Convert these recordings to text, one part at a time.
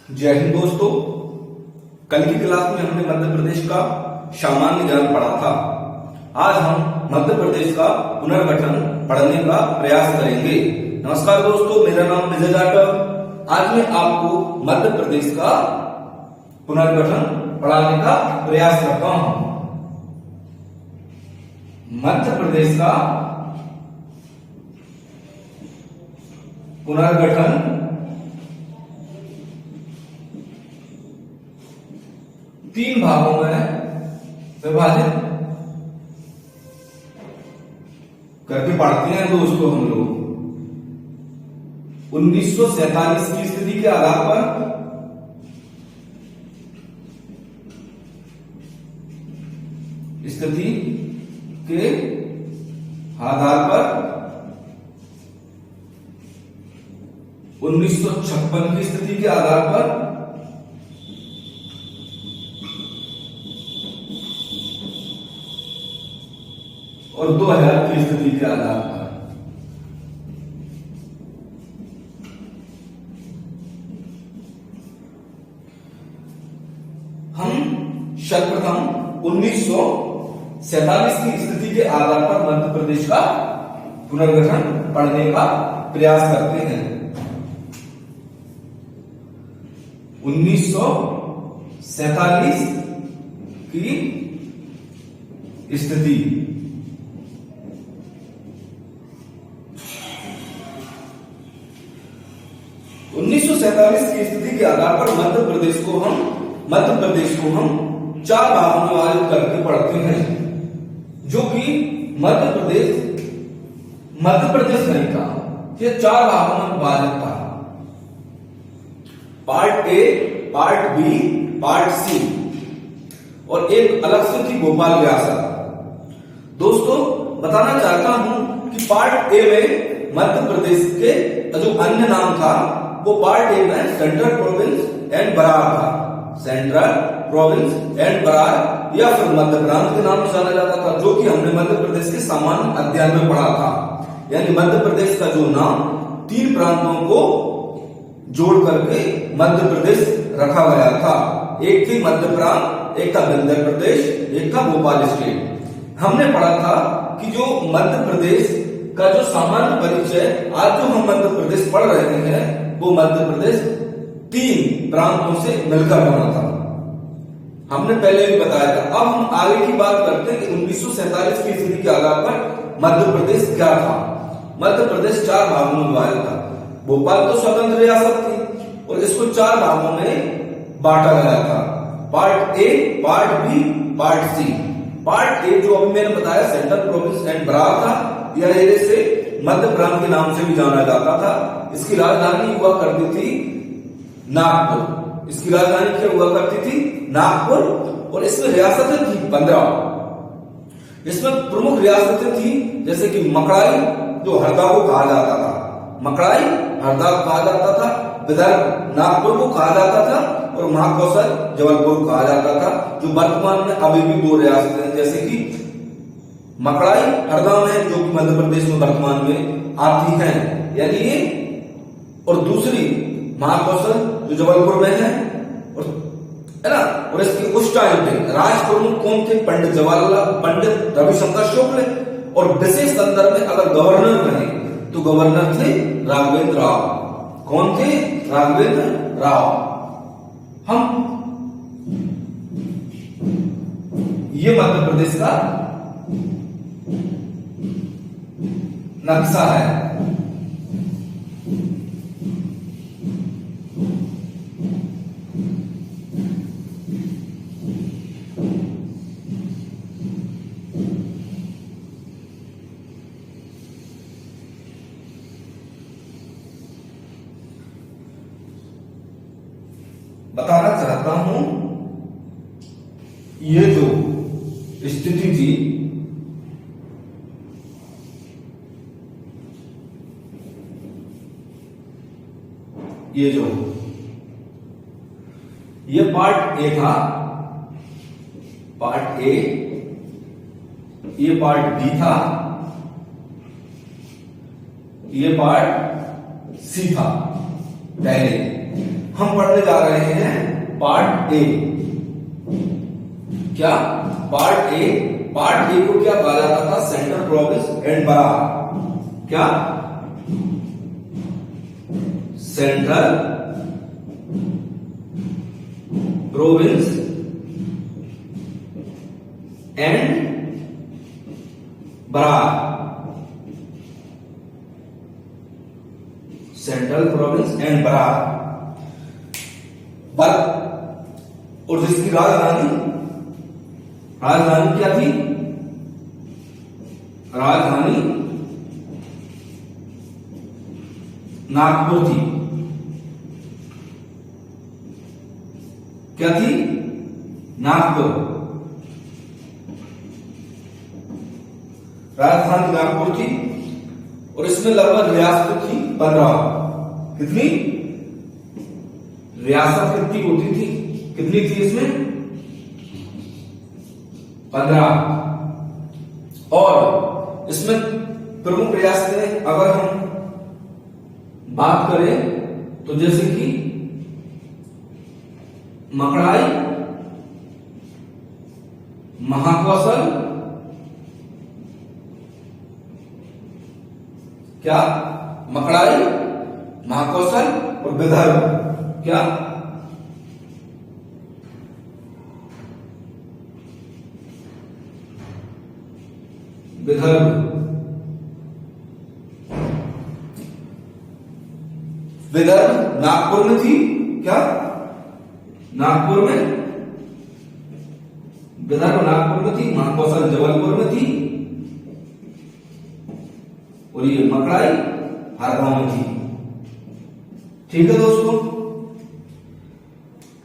जय हिंद दोस्तों। कल की क्लास में हमने मध्य प्रदेश का सामान्य ज्ञान पढ़ा था। आज हम मध्य प्रदेश का पुनर्गठन पढ़ने का प्रयास करेंगे। नमस्कार दोस्तों, मेरा नाम विजय जाटव। आज मैं आपको मध्य प्रदेश का पुनर्गठन पढ़ाने का प्रयास करता हूं। मध्य प्रदेश का पुनर्गठन तीन भागों में विभाजित करके पढ़ते हैं दोस्तों हम लोग। 1947 की स्थिति के आधार पर स्थिति के आधार पर 1956 की स्थिति के आधार पर और 2000 की स्थिति के आधार पर हम सर्वप्रथम 1947 की स्थिति के आधार पर मध्य प्रदेश का पुनर्गठन पढ़ने का प्रयास करते हैं। 1947 की स्थिति की स्थिति के आधार पर मध्य प्रदेश को हम चार भागों में विभाजित करके पढ़ते हैं, जो कि मध्य प्रदेश नहीं था, ये चार भागों में विभाजित था। Part A, part B, part C और एक अलग से थी भोपाल रियासत। दोस्तों बताना चाहता हूं कि पार्ट ए में मध्य प्रदेश के जो अन्य नाम था वो पार्ट ए में सेंट्रल प्रोविंस एंड बरार था। सेंट्रल प्रोविंस एंड बरार या फिर मध्य प्रांत के नाम से जाना जाता था, जो कि हमने मध्य प्रदेश के सामान्य अध्ययन में पढ़ा था। यानी मध्य प्रदेश का जो नाम तीन प्रांतों को जोड़ करके मध्य प्रदेश रखा गया था। एक थी मध्य प्रांत, एक था विंध्य प्रदेश, एक था भोपाल स्टेट। हमने पढ़ा था कि जो मध्य प्रदेश का जो सामान्य परिचय आज जो हम मध्य प्रदेश पढ़ रहे हैं वो मध्य प्रदेश तीन प्रांतों से मिलकर बना था। हमने पहले भी बताया था। अब हम आगे की बात करते हैं कि 1947 की स्थिति के आधार पर मध्य प्रदेश क्या था। मध्य प्रदेश चार भागों में विभाजित था। भोपाल तो स्वतंत्र रियासत थी और इसको चार भागों में बांटा गया था। Part A, part B, part C. Part A जो अभी मैंने बताया सेंट्रल प्रोविंस एंड बरार था, यह से मध्य प्रांत के नाम से भी जाना जाता था। इसकी राजधानी हुआ करती थी नागपुर। इसकी राजधानी क्या हुआ करती थी? नागपुर। और इसमें रियासतें थी 15। इसमें प्रमुख रियासतें थी जैसे कि मकड़ाई जो हरदा को कहा जाता था, मकड़ाई हरदा को कहा जाता था, विदर्भ नागपुर को कहा जाता था और महाकौशल जबलपुर को कहा जाता था। जो वर्तमान में अभी भी दो रियासतें जैसे कि मकड़ाई हरदा में जो कि मध्य प्रदेश में वर्तमान में आती हैं, यानी ये, और दूसरी महाकौशल जो जबलपुर में है ना। और इसके उस टाइम पे राज प्रमुख कौन थे? पंडित रविशंकर शुक्ल। और विशेष संदर्भ में अगर गवर्नर रहे तो गवर्नर थे राघवेंद्र राव। कौन थे? राघवेंद्र राव। हम ये मध्य प्रदेश का नक्शा है। बताना चाहता हूं ये जो स्थिति थी ये पार्ट ए था, पार्ट ए, ये पार्ट बी था, ये पार्ट सी था पहले। हम पढ़ने जा रहे हैं पार्ट ए। क्या? Part A. पार्ट ए को क्या कहा जाता था? Central province and Berar. क्या? Central province and Berar. Central province and Berar. और जिसकी राजधानी क्या थी? राजधानी नागपुर थी। क्या थी? नागपुर। राजधानी नागपुर थी और इसमें लगभग रियासत थी 15। कितनी रियासत कितनी होती थी? कितनी थी इसमें? 15। और इसमें प्रमुख रियासतें अगर हम बात करें तो जैसे कि मकड़ाई, महाकौशल, क्या? मकड़ाई, महाकौशल और विदर्भ। क्या? विदर्भ। विदर्भ नागपुर में थी। क्या? नागपुर में। विदर्भ नागपुर में थी, महाकौशल जबलपुर में थी और ये मकड़ाई हरगांव में थी। ठीक है दोस्तों,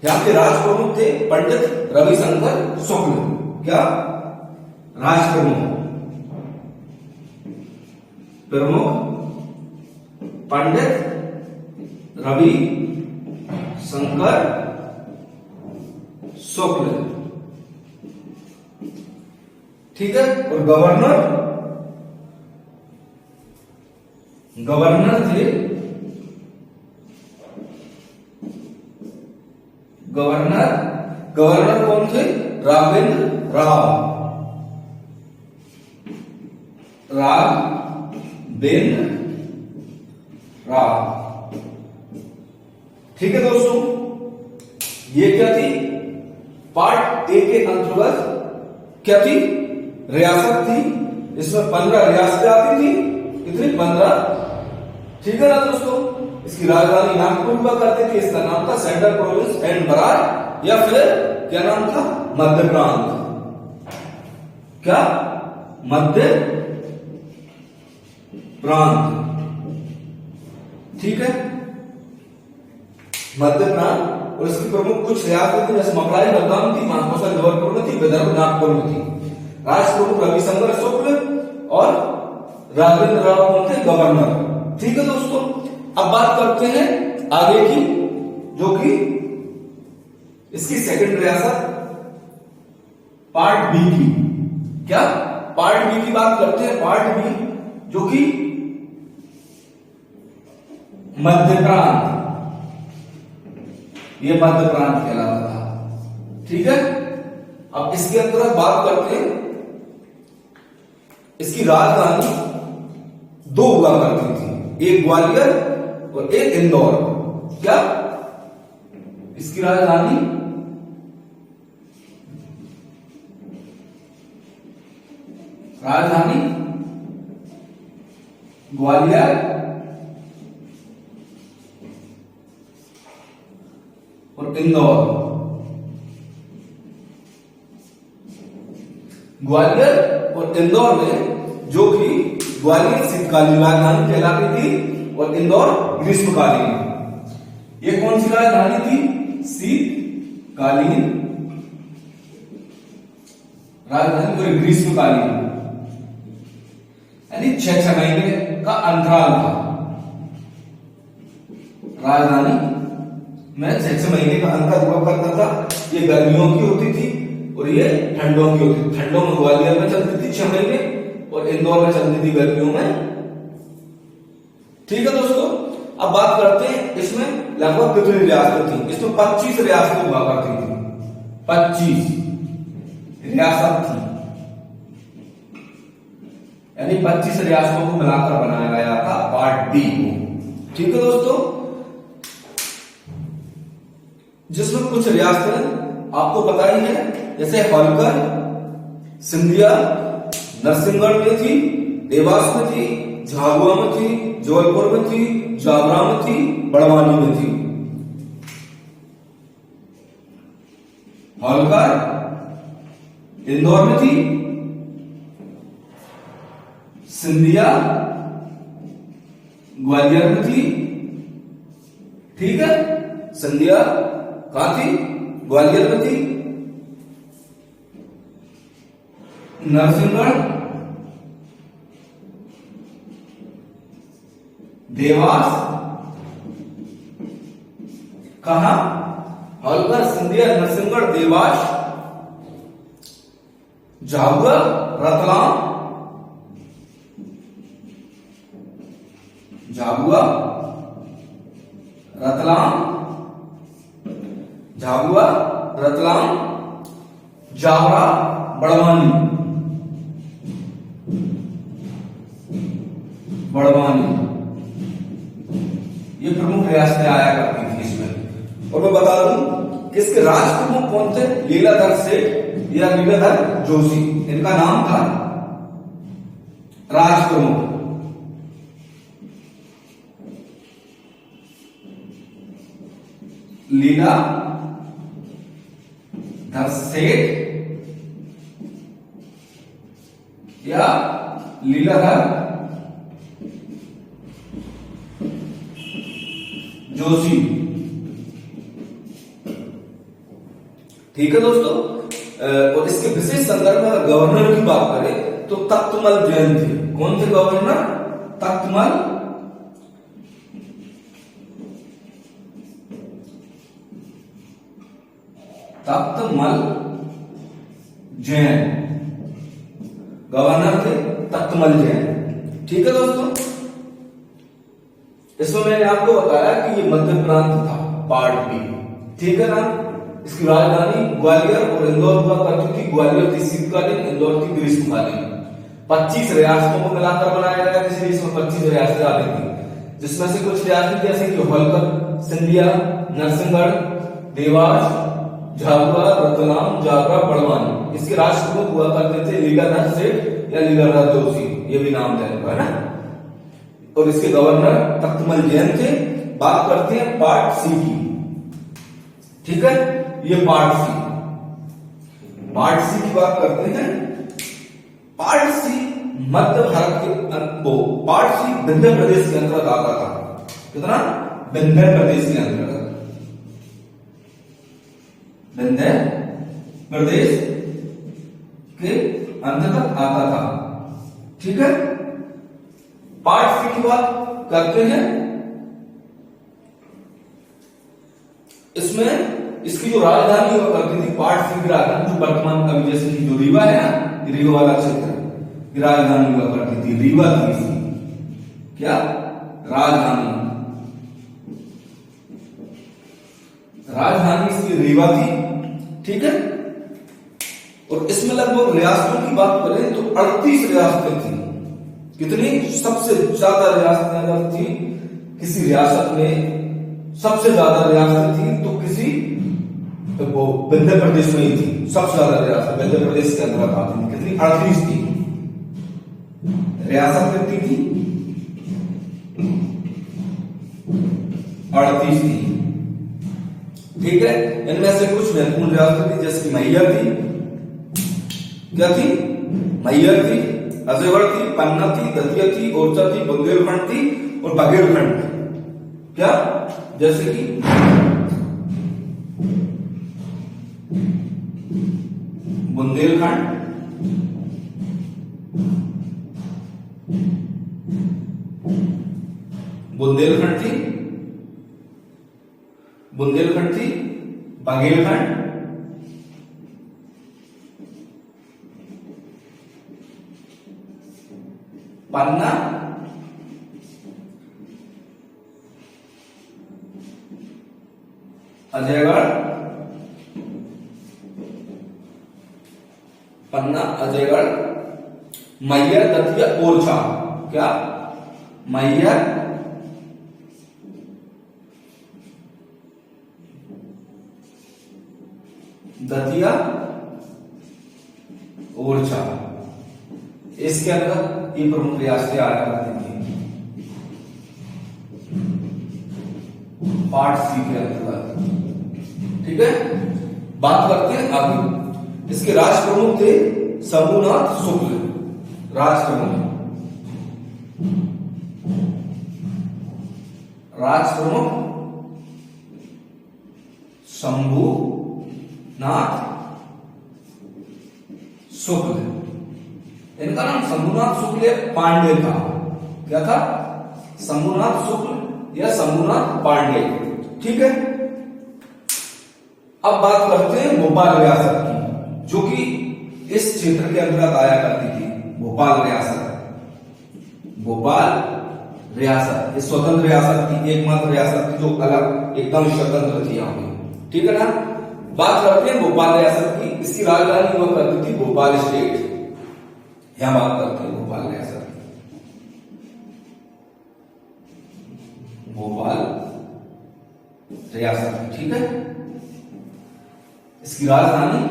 यहां के राज प्रमुख थे पंडित रविशंकर शुक्ल। क्या? राज प्रमुख पंडित रवि शंकर शुक्ल। ठीक है। और गवर्नर थे गवर्नर कौन थे? राघवेंद्र राव। ठीक है दोस्तों, ये क्या थी? पार्ट ए के अंतर्गत क्या थी? रियासत थी। इसमें 15 रियासतें आती थी। कितनी? 15। ठीक है ना दोस्तों। इसकी राजधानी नागपुर हुआ करती थी। इसका नाम था सेंट्रल प्रोविंस एंड बरार, या फिर क्या नाम था? मध्य प्रांत। क्या? मध्य प्रांत। ठीक है, मध्य प्रांत। और इसकी प्रमुख कुछ रियासतें थी, जैसे मकड़ाई हरगांव थी, महाकौशल जबलपुर में थी, विदर्भ नागपुर में थी। राज प्रमुख रविशंकर शुक्ल और राघवेंद्र राव कौन थे? गवर्नर। ठीक है दोस्तों, अब बात करते हैं आगे की, जो कि इसकी सेकंड रियासत पार्ट बी की। क्या? पार्ट बी की बात करते हैं। पार्ट बी जो कि मध्य प्रांत, ये मध्य प्रांत कहलाता था। ठीक है। अब इसके अंतर्गत बात करते हैं, इसकी राजधानी 2 हुआ करती थी, एक ग्वालियर और एक इंदौर। क्या? इसकी राजधानी ग्वालियर और इंदौर। ग्वालियर और इंदौर में, जो कि ग्वालियर शीतकालीन राजधानी कहलाती थी और इंदौर ग्रीष्मकालीन। ये कौन सी राजधानी थी? शीतकालीन राजधानी और ग्रीष्मकालीन, यानी 6 महीने का अंतराल था। राजधानी में 6 महीने का अंतर हुआ करता था। ये गर्मियों की होती थी और ये ठंडों की होती थी। ठंडों में ग्वालियर में चलती थी 6 महीने और इंदौर में चलती थी गर्मियों में। ठीक है दोस्तों, अब बात करते हैं इसमें लगभग कितनी रियासतें थी। इसमें 25 रियासतें हुआ करती थी, 25 रियासत थी, यानी 25 रियासतों को मिलाकर बनाया गया था पार्ट बी को। ठीक है दोस्तों, जिसमें कुछ रियासतें आपको पता ही है, जैसे होलकर, सिंधिया, नरसिंहगढ़ में थी, देवास में थी, झाबुआ में थी, जबलपुर में थी, जावरा में थी, बड़वानी में थी। होलकर इंदौर में थी, सिंधिया ग्वालियर में थी। ठीक है, सिंधिया कहां थी? ग्वालियर में थी। नरसिंहगढ़, देवास, कहा? होलकर, सिंधिया, नरसिंहगढ़, देवास, झाबुआ, रतलाम, झाबुआ, रतलाम, झाबुआ, रतलाम, जावरा, बड़वानी, बड़वानी, ये प्रमुख रियासतें आया करती थी इसमें। और मैं बता दूं कि इसके राज प्रमुख कौन थे? लीलाधर सेठ या लीलाधर जोशी, इनका नाम था राज प्रमुख। लीलाधर सेठ या लीलाधर जोशी। ठीक है दोस्तों, और इसके विशेष संदर्भ में गवर्नर की बात करें तो तख्तमल जैन थे। कौन थे गवर्नर? तख्तमल जैन गवर्नर थे, तख्तमल जैन। ठीक है दोस्तों, इसमें मैंने आपको बताया कि ये मध्य प्रांत था, पार्ट बी। ठीक है ना, इसकी राजधानी ग्वालियर और इंदौर हुआ करती थी। ग्वालियर थी शीतकालीन, इंदौर थी ग्रीष्मकालीन। 25 रियासतों को मिलाकर बनाया गया, इसलिए इसमें 25 रियासतें आ रही थी, जिसमें से कुछ रियासतें जैसे कि होलकर, सिंधिया, नरसिंहगढ़, देवास, झाबुआ, रतलाम, जावरा, बड़वानी, इसके राष्ट्र प्रमुख हुआ करते थे लीलाधर सेठ या लीलाधर जोशी, ये भी नाम है ना। और इसके गवर्नर तख्तमल जैन थे। बात करते हैं पार्ट सी की। ठीक है, ये पार्ट सी की बात करते हैं। पार्ट सी मध्य भारत के पार्ट सी विंध्य प्रदेश के अंतर्गत आता था। कितना? विंध्य प्रदेश के अंतर्गत, विंध्य प्रदेश के अंतर्गत आता था। ठीक है, पार्ट सी की बात करते हैं। इसमें इसकी जो राजधानी हुआ करती थी, पार्ट सी की राजधानी जो वर्तमान अभी जैसे कि जो रीवा है ना, रीवा वाला क्षेत्र की राजधानी हुआ करती थी, रीवा थी इसकी क्या राजधानी? राजधानी इसकी रीवा थी। ठीक है, और इसमें लगभग रियासतों की बात करें तो 38 रियासतें थी। कितनी? सबसे ज्यादा रियासतें अगर थी किसी रियासत में, सबसे ज्यादा रियासतें थी तो किसी वो विंध्य प्रदेश में ही थी। सबसे ज्यादा रियासत विंध्य प्रदेश के अंदर आती थी। कितनी? 38 थी रियासत। कितनी थी? 38 थी। ठीक है, इनमें से कुछ महत्वपूर्ण रियासतें थी, जैसे कि मैहर थी। क्या थी? मैहर थी, अजयगढ़ थी, पन्ना थी, दतिया थी, ओरछा थी, बुंदेलखंड थी और बघेलखंड थी। क्या? जैसे कि बुंदेलखंड, बुंदेलखंड थी, बुंदेलखंड थी, बघेलखंड, पन्ना, अजयगढ़, पन्ना, अजयगढ़, मैहर, दतिया, ओरछा। क्या? मैहर, दतिया, ओरछा, इसके अंदर ये प्रमुख रियासतें आया करती थी पार्ट सी के अंतर्गत। ठीक है, बात करते हैं आगे। इसके राज प्रमुख थे शंभुनाथ शुक्ल, राज प्रमुख, राज प्रमुख शंभुनाथ शुक्ल। इनका नाम शंभुनाथ शुक्ल पांडे था। क्या था? शंभुनाथ शुक्ल या शंभुनाथ पांडे। ठीक है, अब बात करते हैं भोपाल रियासत की, जो कि इस क्षेत्र के अंतर्गत आया करती थी। भोपाल रियासत, भोपाल रियासत ये स्वतंत्र रियासत थी, एकमात्र रियासत थी जो अलग एकदम स्वतंत्र थी यहाँ पे। ठीक है ना? बात करते हैं भोपाल रियासत की। इसकी राजधानी हुआ करती थी भोपाल स्टेट। यहां बात करते हैं भोपाल रियासत, भोपाल रियासत। ठीक है, इसकी राजधानी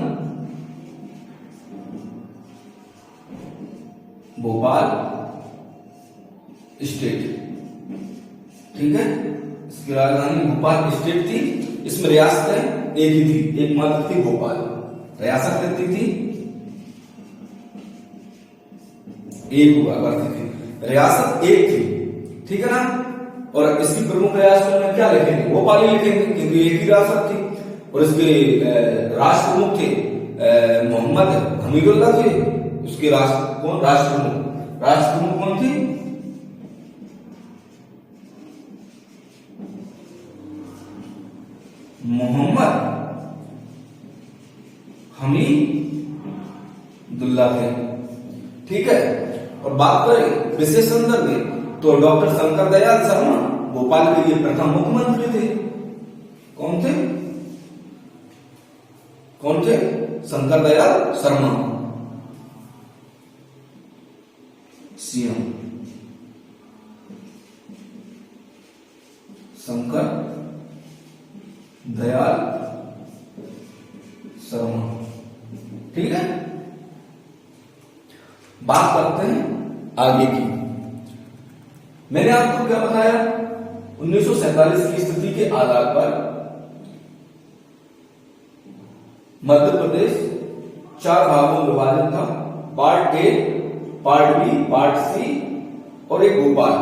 भोपाल स्टेट। ठीक है, इसकी राजधानी भोपाल स्टेट थी। इसमें रियासतें एक ही थी, एकमात्र थी भोपाल। रियासत कितनी थी? एक हुआ करती थी, रियासत एक थी। ठीक है ना? और इसकी प्रमुख रियासतों में क्या लिखेंगे? भोपाल ही लिखेंगे क्योंकि एक ही रियासत थी। और इसके राष्ट्र प्रमुख थे मोहम्मद हमीदुल्लाह थे। उसके राष्ट्र कौन? राष्ट्र प्रमुख कौन थे? मोहम्मद हमीदुल्लाह थे। ठीक है, और बात करें विशेष संदर्भ में तो डॉक्टर शंकर दयाल शर्मा भोपाल के लिए प्रथम मुख्यमंत्री थे। कौन थे? कौन थे? शंकर दयाल शर्मा, सीएम शंकर दयाल शर्मा। ठीक है, बात करते हैं आगे की। मैंने आपको क्या बताया? 1947 की स्थिति के आधार पर मध्य प्रदेश 4 भागों में विभाजित था। Part A, part B, part C और एक भोपाल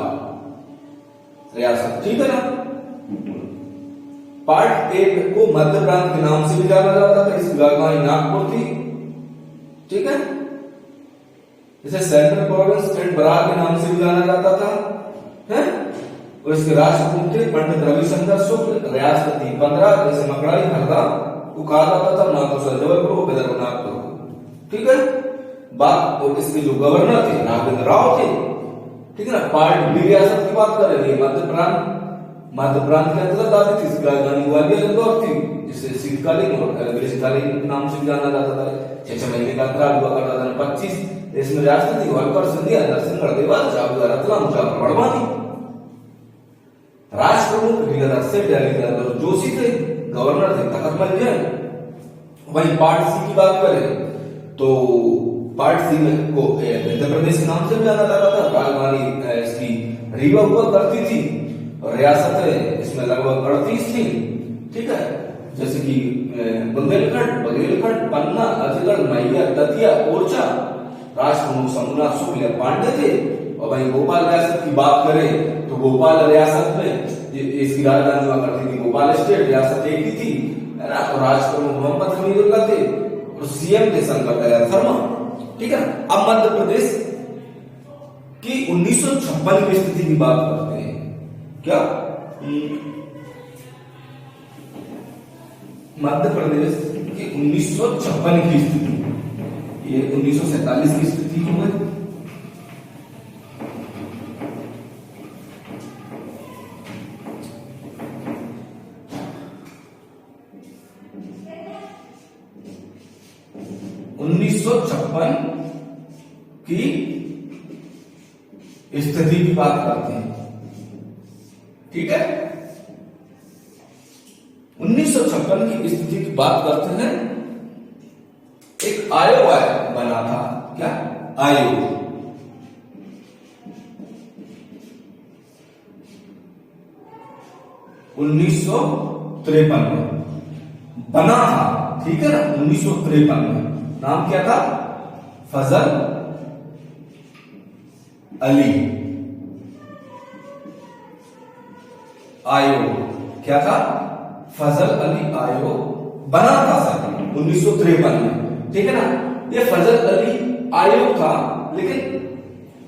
रियासत। ठीक है ना? पार्ट ए को मध्य प्रांत के नाम से भी जाना जाता था। इसकी राजधानी नागपुर थी। ठीक है, इसे सेंट्रल प्रोविंस एंड बरार के नाम से भी जाना जाता था। है? और इसके राष्ट्रप्रमुख थे पंडित रविशंकर शुक्ल। रियासत थी 15, जैसे मकड़ाई, हरदा को कहा जाता था, नागपुर, जबलपुर, विदर्भ, नागपुर। ठीक है, बात। और इसके जो गवर्नर थे नागेंद्र राव थे। ठीक है ना? पार्ट बी रियासत की बात करेंगे, मध्य प्रांत के अंतर्गत आती थी। इसकी राजधानी ग्वालियर इंदौर थी, जिसे शीतकालीन और ग्रीष्मकालीन के नाम से भी जाना जाता था। 6 महीने का अंतराल हुआ करता था। 25 इसमें रियासत थी होलकर, सिंधिया, नरसिंहगढ़, देवास, झाबुआ, रतलाम, जाफर, बड़वानी। राष्ट्र प्रमुख लीलाधर सेठ यानी लीलाधर जोशी थे। गवर्नर थे तखतमल जैन। वहीं पार्ट सी की बात करें तो पार्ट सी को मध्य प्रदेश के नाम से भी जाना जाता था। राजधानी इसकी रीवा हुआ करती थी और रियासतें इसमें लगभग 38 थी। ठीक है, जैसे कि बुंदेलखंड, बघेलखंड, पन्ना, अजगढ़, मैहर, दतिया, ओरछा। राष्ट्र प्रमुख शंभुनाथ शुक्ल पांडे थे। और वहीं भोपाल रियासत की बात करें तो भोपाल रियासत में इसकी राजधानी हुआ करती थी भोपाल स्टेट। रियासत एक ही थी, है ना? और राष्ट्र प्रमुख मोहम्मद हमीदुल्लाह थे और सीएम थे शंकर दयाल शर्मा। ठीक है, अब मध्य प्रदेश की 1956 की स्थिति की बात करते हैं। क्या? मध्य प्रदेश की 1956 की स्थिति, ये 1947 की स्थिति हो गई। 1956 की स्थिति की बात करते हैं। ठीक है, 1956 की स्थिति की बात करते हैं। एक आयोग बना था, क्या आयोग, (1953) में बना था। ठीक है ना, 1953 में। नाम क्या था? फजल अली आयोग। क्या था? फजल अली आयोग बना था सर 1953 में। ठीक है ना, ये फजल अली आयोग था, लेकिन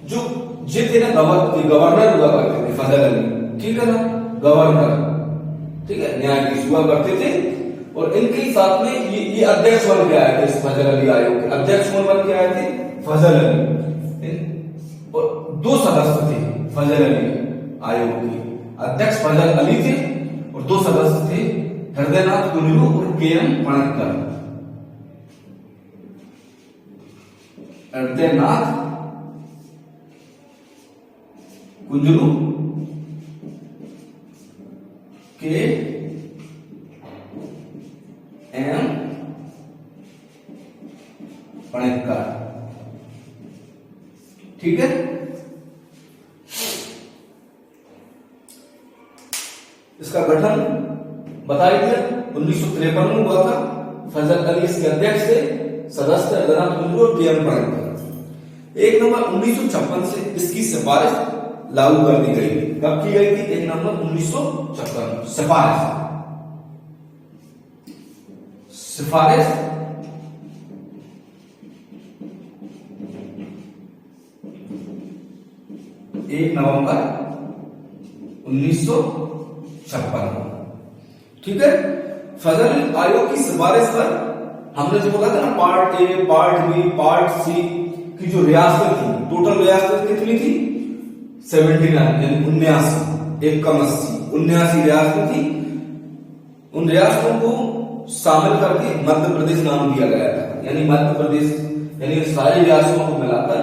जो थे ना गवर्नर हुआ करते थे फजल अली। ठीक है ना, गवर्नर, ठीक है, न्यायाधीश हुआ करते थे। और इनके साथ में ये अध्यक्ष बन के आए थे। इस फजल अली आयोग के अध्यक्ष कौन बन के आए थे? फजल अली। और 2 सदस्य थे फजल अली आयोग के। अध्यक्ष फजल अली थे और 2 सदस्य थे हृदयनाथ कुंजरू और के.एम. पणक्कर। हृदयनाथ कुंजरू, के.एम. पणक्कर। ठीक है, इसका गठन बता दिया 1953 में हुआ था। फजल अली इसके अध्यक्ष थे, सदस्य हृदयनाथ कुंजरू और के.एम. पणक्कर। 1 नवंबर 1956 से इसकी सिफारिश लागू कर दी गई। कब की गई थी? 1 नवंबर 1956। सिफारिश 1 नवंबर 1956। ठीक है, फजल आयोग की सिफारिश पर हमने जो बोला था ना, part A, part B, part C की जो रियासत थी, टोटल रियासत कितनी थी? 79, यानी 79, 79 रियासतें थी। उन रियासतों को शामिल करके मध्य प्रदेश नाम दिया गया था। यानी मध्य प्रदेश, यानी सारी रियासतों को मिलाकर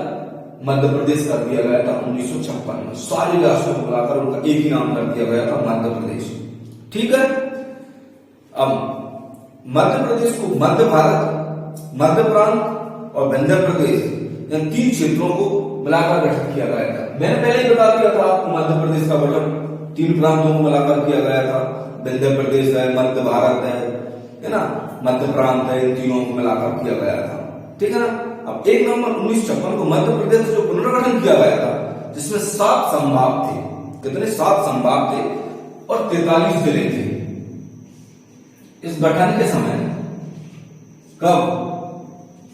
मध्य प्रदेश कर दिया गया था 1956 में। सारी रियासतों को मिलाकर उनका एक ही नाम कर दिया गया था, मध्य प्रदेश। ठीक है, अब मध्य प्रदेश को मध्य भारत, मध्य प्रांत और विंध्य प्रदेश, इन 3 क्षेत्रों को मिलाकर गठित किया गया था। मैंने पहले ही बता दिया था आपको, मध्य प्रदेश का गठन 3 प्रांतों को मिलाकर किया गया था। विंध्य प्रदेश है, मध्य भारत है ना, मध्य प्रांत है, इन तीनों को मिलाकर किया गया था। ठीक है ना, अब 1 नवंबर 1956 को मध्य प्रदेश जो पुनर्गठन किया गया था, जिसमें 7 संभाग थे। कितने? 7 संभाग थे और 43 जिले थे। इस गठन के समय कब?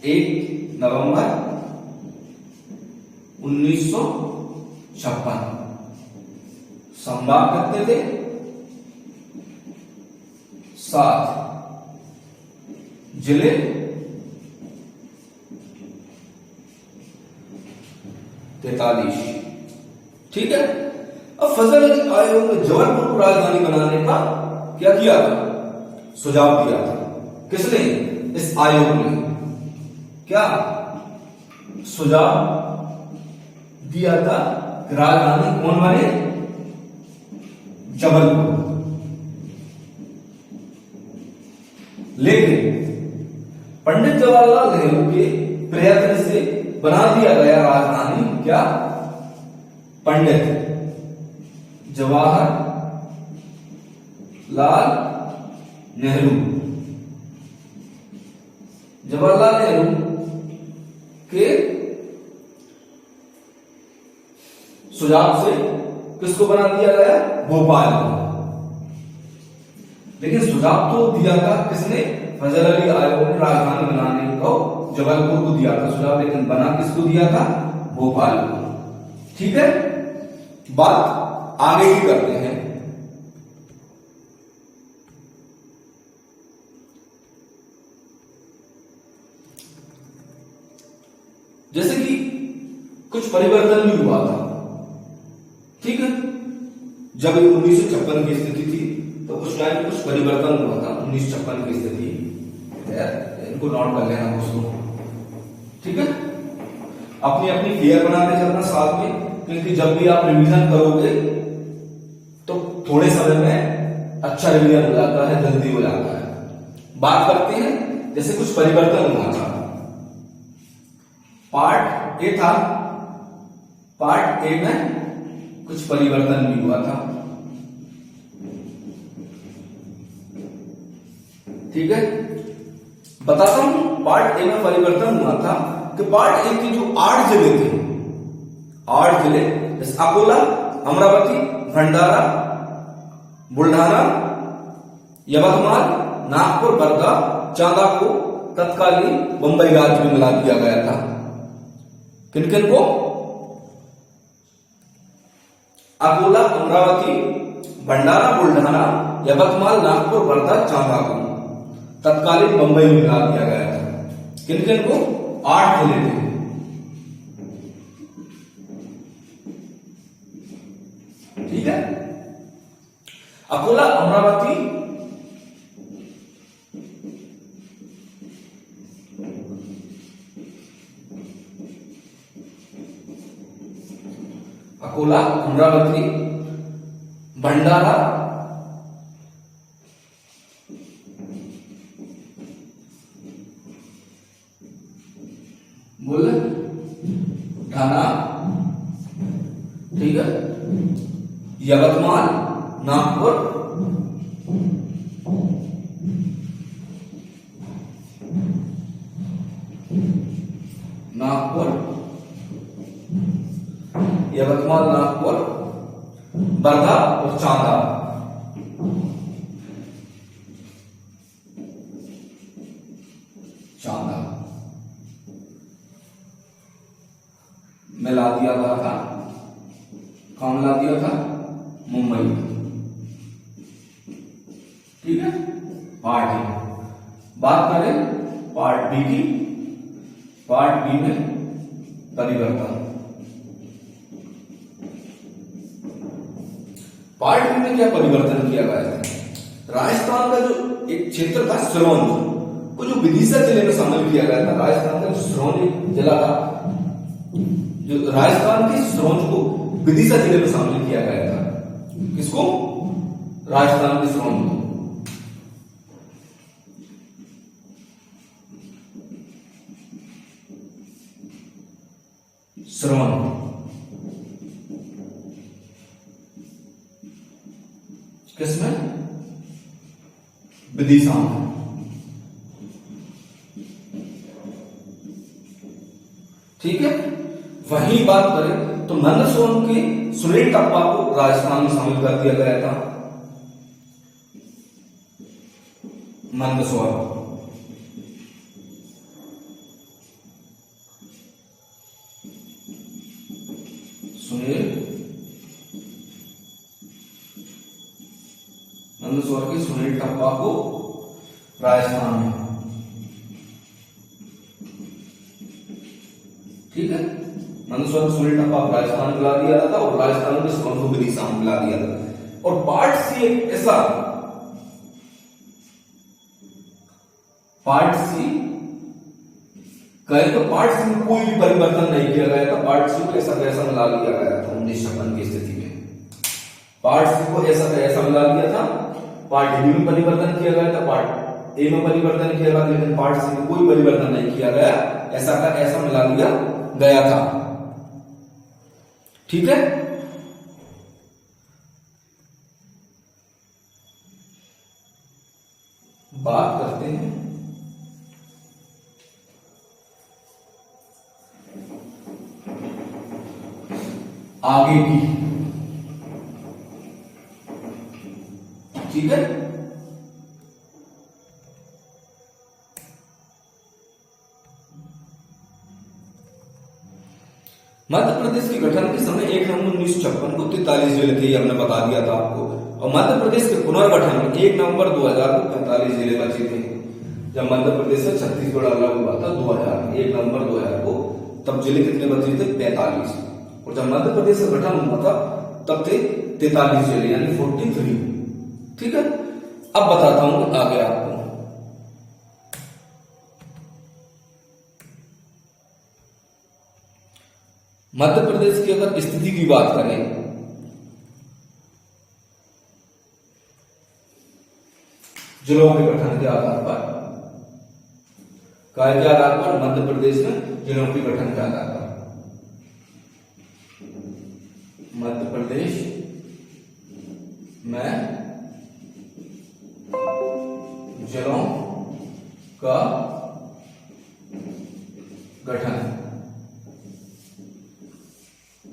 1 नवंबर 1956। संभाग कितने थे? 7, जिले 43। ठीक है, अब फजल अली आयोग ने जबलपुर को राजधानी बनाने का क्या किया था? सुझाव दिया था। किसने? इस आयोग ने। क्या सुझाव दिया था? राजधानी कौन बने? जबलपुर। लेकिन पंडित जवाहरलाल नेहरू के प्रयत्न से बना दिया गया राजधानी क्या? पंडित जवाहरलाल नेहरू। जवाहरलाल नेहरू के सुझाव से किसको बना दिया गया? भोपाल को। लेकिन सुझाव तो दिया था किसने? फजल अली आयोग ने राजधानी बनाने को जबलपुर को दिया था सुझाव, लेकिन बना किसको दिया था? भोपाल को। ठीक है, बात आगे की करते हैं। जैसे कि कुछ परिवर्तन भी हुआ था। ठीक है, जब 1956 की स्थिति थी तो उस टाइम कुछ परिवर्तन हुआ था। 1956 की स्थिति, इनको नोट कर लेना दोस्तों। ठीक है, अपनी अपनी फेयर बनाते चलना साथ में, क्योंकि जब भी आप रिवीजन करोगे तो थोड़े समय में अच्छा रिवीजन हो जाता है, जल्दी हो जाता है। बात करते हैं जैसे कुछ परिवर्तन हुआ था। पार्ट ए था, पार्ट ए में कुछ परिवर्तन भी हुआ था। ठीक है, बताता हूं पार्ट ए में परिवर्तन हुआ था कि पार्ट ए की जो 8 जिले थे, 8 जिले जैसे अकोला, अमरावती, भंडारा, बुल्ढाना, यवतमाल, नागपुर, वर्धा, चांदा को तत्कालीन बंबई राज्य में मिला दिया गया था। किन किन को? अकोला, अमरावती, भंडारा, बुल्ढाना, यवतमाल, नागपुर, वर्धा, चांदा को तत्कालीन बंबई में मिला दिया गया था। किन किन को? 8 जिले थे। ठीक है, अकोला, अमरावती, अकोला, अमरावती, भंडारा, बुल्ढाना, ठीक है, यवतमाल, नागपुर, यवतमाल, नागपुर, वर्धा और चांदा। चांदा में ला दिया गया था। कहाँ ला दिया था? मुंबई में। ठीक है, पार्ट ए। बात करें पार्ट बी की। पार्ट बी में परिवर्तन। पार्ट बी में क्या परिवर्तन किया गया था? राजस्थान का जो एक क्षेत्र था सिरोंज को जो विदिशा जिले में शामिल किया गया था। राजस्थान का जो सिरोंज जिला था, जो राजस्थान के सिरोंज को विदिशा जिले में शामिल किया गया था। किसको? राजस्थान के सिरोंज को। सिरोंज किसमें? विदिशा में। ठीक है, वही बात करें तो मंदसौर के सुनील टप्पा को राजस्थान में शामिल कर दिया गया था। मंदसौर मंदसौर के सुनील टप्पा को राजस्थान में। ठीक है, मंदसौर के सुनील टप्पा को राजस्थान मिला दिया था और राजस्थान के सिरोंज को विदिशा में मिला दिया था। और पार्ट सी एक ऐसा, पार्ट सी कहे तो पार्ट सी में कोई भी परिवर्तन नहीं किया गया था। पार्ट सी को ऐसा कैसा मिला दिया गया था 1956 की स्थिति में। पार्ट सी को ऐसा कैसा मिला दिया था। पार्ट बी में परिवर्तन किया गया था, पार्ट ए में परिवर्तन किया गया, लेकिन पार्ट सी में कोई परिवर्तन नहीं किया गया। ऐसा का ऐसा मिला दिया गया था। ठीक है, बात करते हैं आगे की। ठीक है, मध्य प्रदेश के गठन के समय 1 नवंबर 1956 को 43 जिले थे, हमने बता दिया था आपको। और मध्य प्रदेश के पुनर्गठन में 1 नवंबर 2000 को 45 जिले बचे थे। जब मध्य प्रदेश से छत्तीसगढ़ अलग हुआ था 1 नवंबर 2000 को, तब जिले कितने बचे थे? 45। और जब मध्य प्रदेश का गठन हुआ था तब थे 43 जिले, यानी 43। ठीक है, अब बताता हूं आगे आपको। मध्य प्रदेश की अगर स्थिति की बात करें, जिलों के गठन के आधार पर, काय के आधार पर, मध्य प्रदेश में जिलों के गठन के आधार पर, मध्य प्रदेश में जिलों का गठन,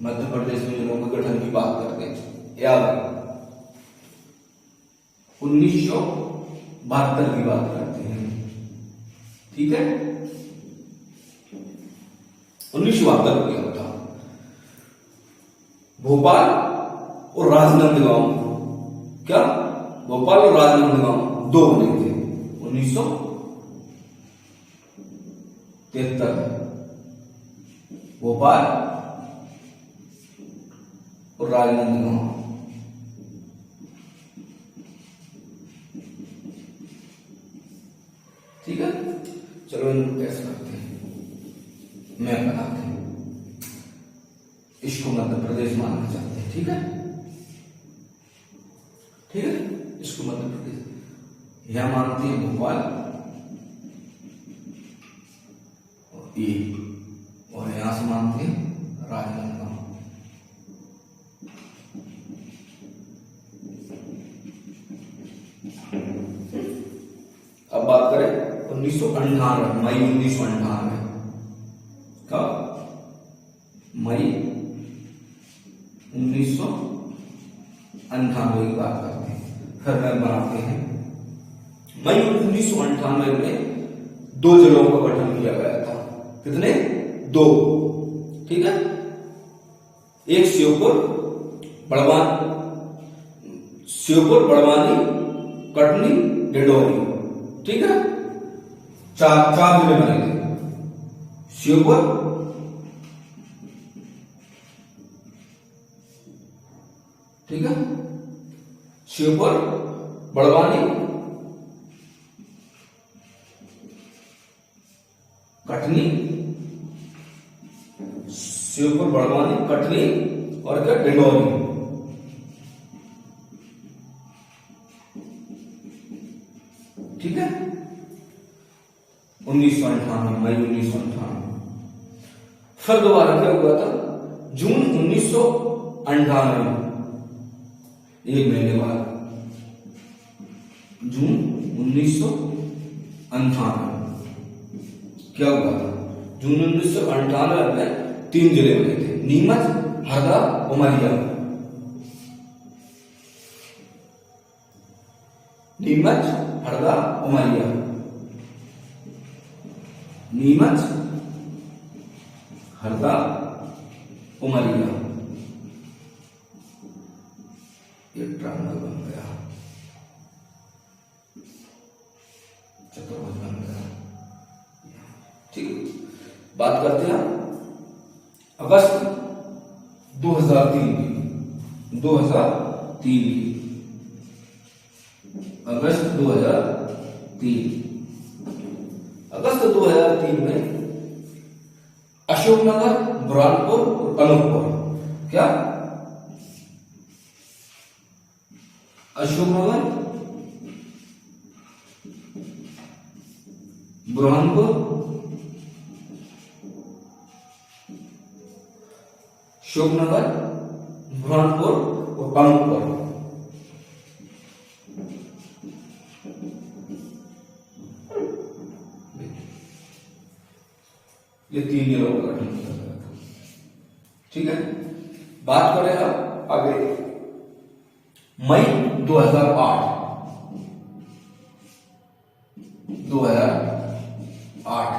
मध्य प्रदेश में जिलों के गठन की बात करते हैं, याद 1972 की बात करते हैं। ठीक है, 1972 को क्या था, भोपाल और राजनांदगांव, क्या भोपाल और राजनांदगांव दो बने थे 1973 में, भोपाल और राजनांदगांव। ठीक है, चलो इनको कैसे करते हैं, मैप बनाते हैं, इसको मध्य प्रदेश मानना चाहते हैं। ठीक है, ठीक है, इसको मध्य प्रदेश यह मानते हैं भोपाल और ये, और यहां से मानते हैं राजनांदगांव। अब बात करें 1998, मई 1998 का, मई 1998 की बात करते हैं, फिर मैप बनाते हैं। मई 1998 में दो जिलों का गठन किया गया था, कितने, दो। ठीक है, एक श्योपुर बड़वानी, कटनी, डिंडोरी। ठीक है, चार जिले बने थे, श्योपुर, ठीक है, श्योपुर, बड़वानी, कटनी, श्योपुर, बड़वानी, कटनी और क्या, डिंडोरी। ठीक है, 1998, मई 1998। फिर दोबारा क्या हुआ था, जून 1998 में, एक महीने बाद, जून 1998 क्या हुआ था, जून 1998 में तीन जिले बने थे, नीमच, हरदा, उमरिया। नीमच, हरदा, उमरिया, नीमच, हरदा, उमरिया। एक ट्रायंगल बन गया, चतुर्भुज बन गया। ठीक, बात करते हैं अगस्त 2003 की, 2003 की, अगस्त 2003, अगस्त 2003 में अशोकनगर, बुरहानपुर और अनूपपुर, क्या, अशोकनगर, बुरहानपुर, अशोकनगर, बुरहानपुर और अनूपपुर। ये तीन जिलों का गठन किया गया था। ठीक है, बात करें अब आगे, मई 2008, 2008,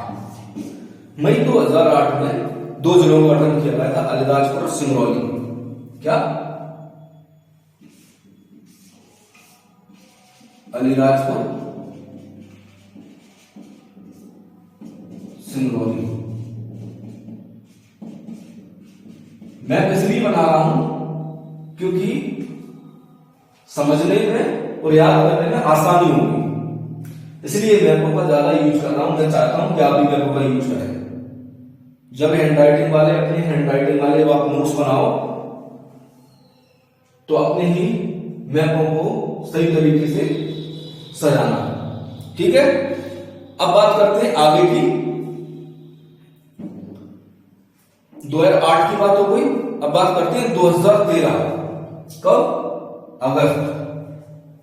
मई 2008 में दो जिलों का गठन किया गया था, अलीराजपुर और सिंगरौली। क्या, अलीराजपुर, सिंगरौली। मैं इसलिए बना रहा हूं क्योंकि समझने में और याद करने में आसानी होगी, इसलिए मैपों का ज्यादा यूज कर रहा हूं। मैं चाहता हूं कि आप भी मैपों का यूज करें। जब हैंडराइटिंग वाले अपने हैंडराइटिंग वाले आप नोट्स बनाओ तो अपने ही मैपों को सही तरीके से सजाना। ठीक है, अब बात करते हैं आगे की। 2008 की बात हो गई, अब बात करते हैं 2013। कब? अगस्त।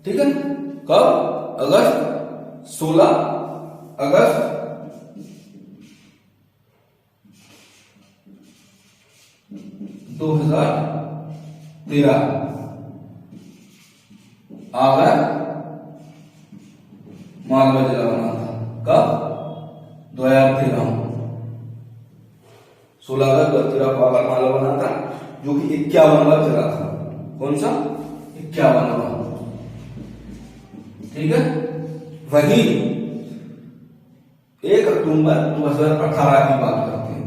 ठीक है, कब? अगस्त, 16 अगस्त 2013 आ गया मालवा जिला बना था। कब? 2013, 16 अगस्त 2013 को आगर मालवा बना था, जो कि 51वां जिला था। कौन सा? 51वां। ठीक है, वही 1 अक्टूबर 2018 की बात करते हैं।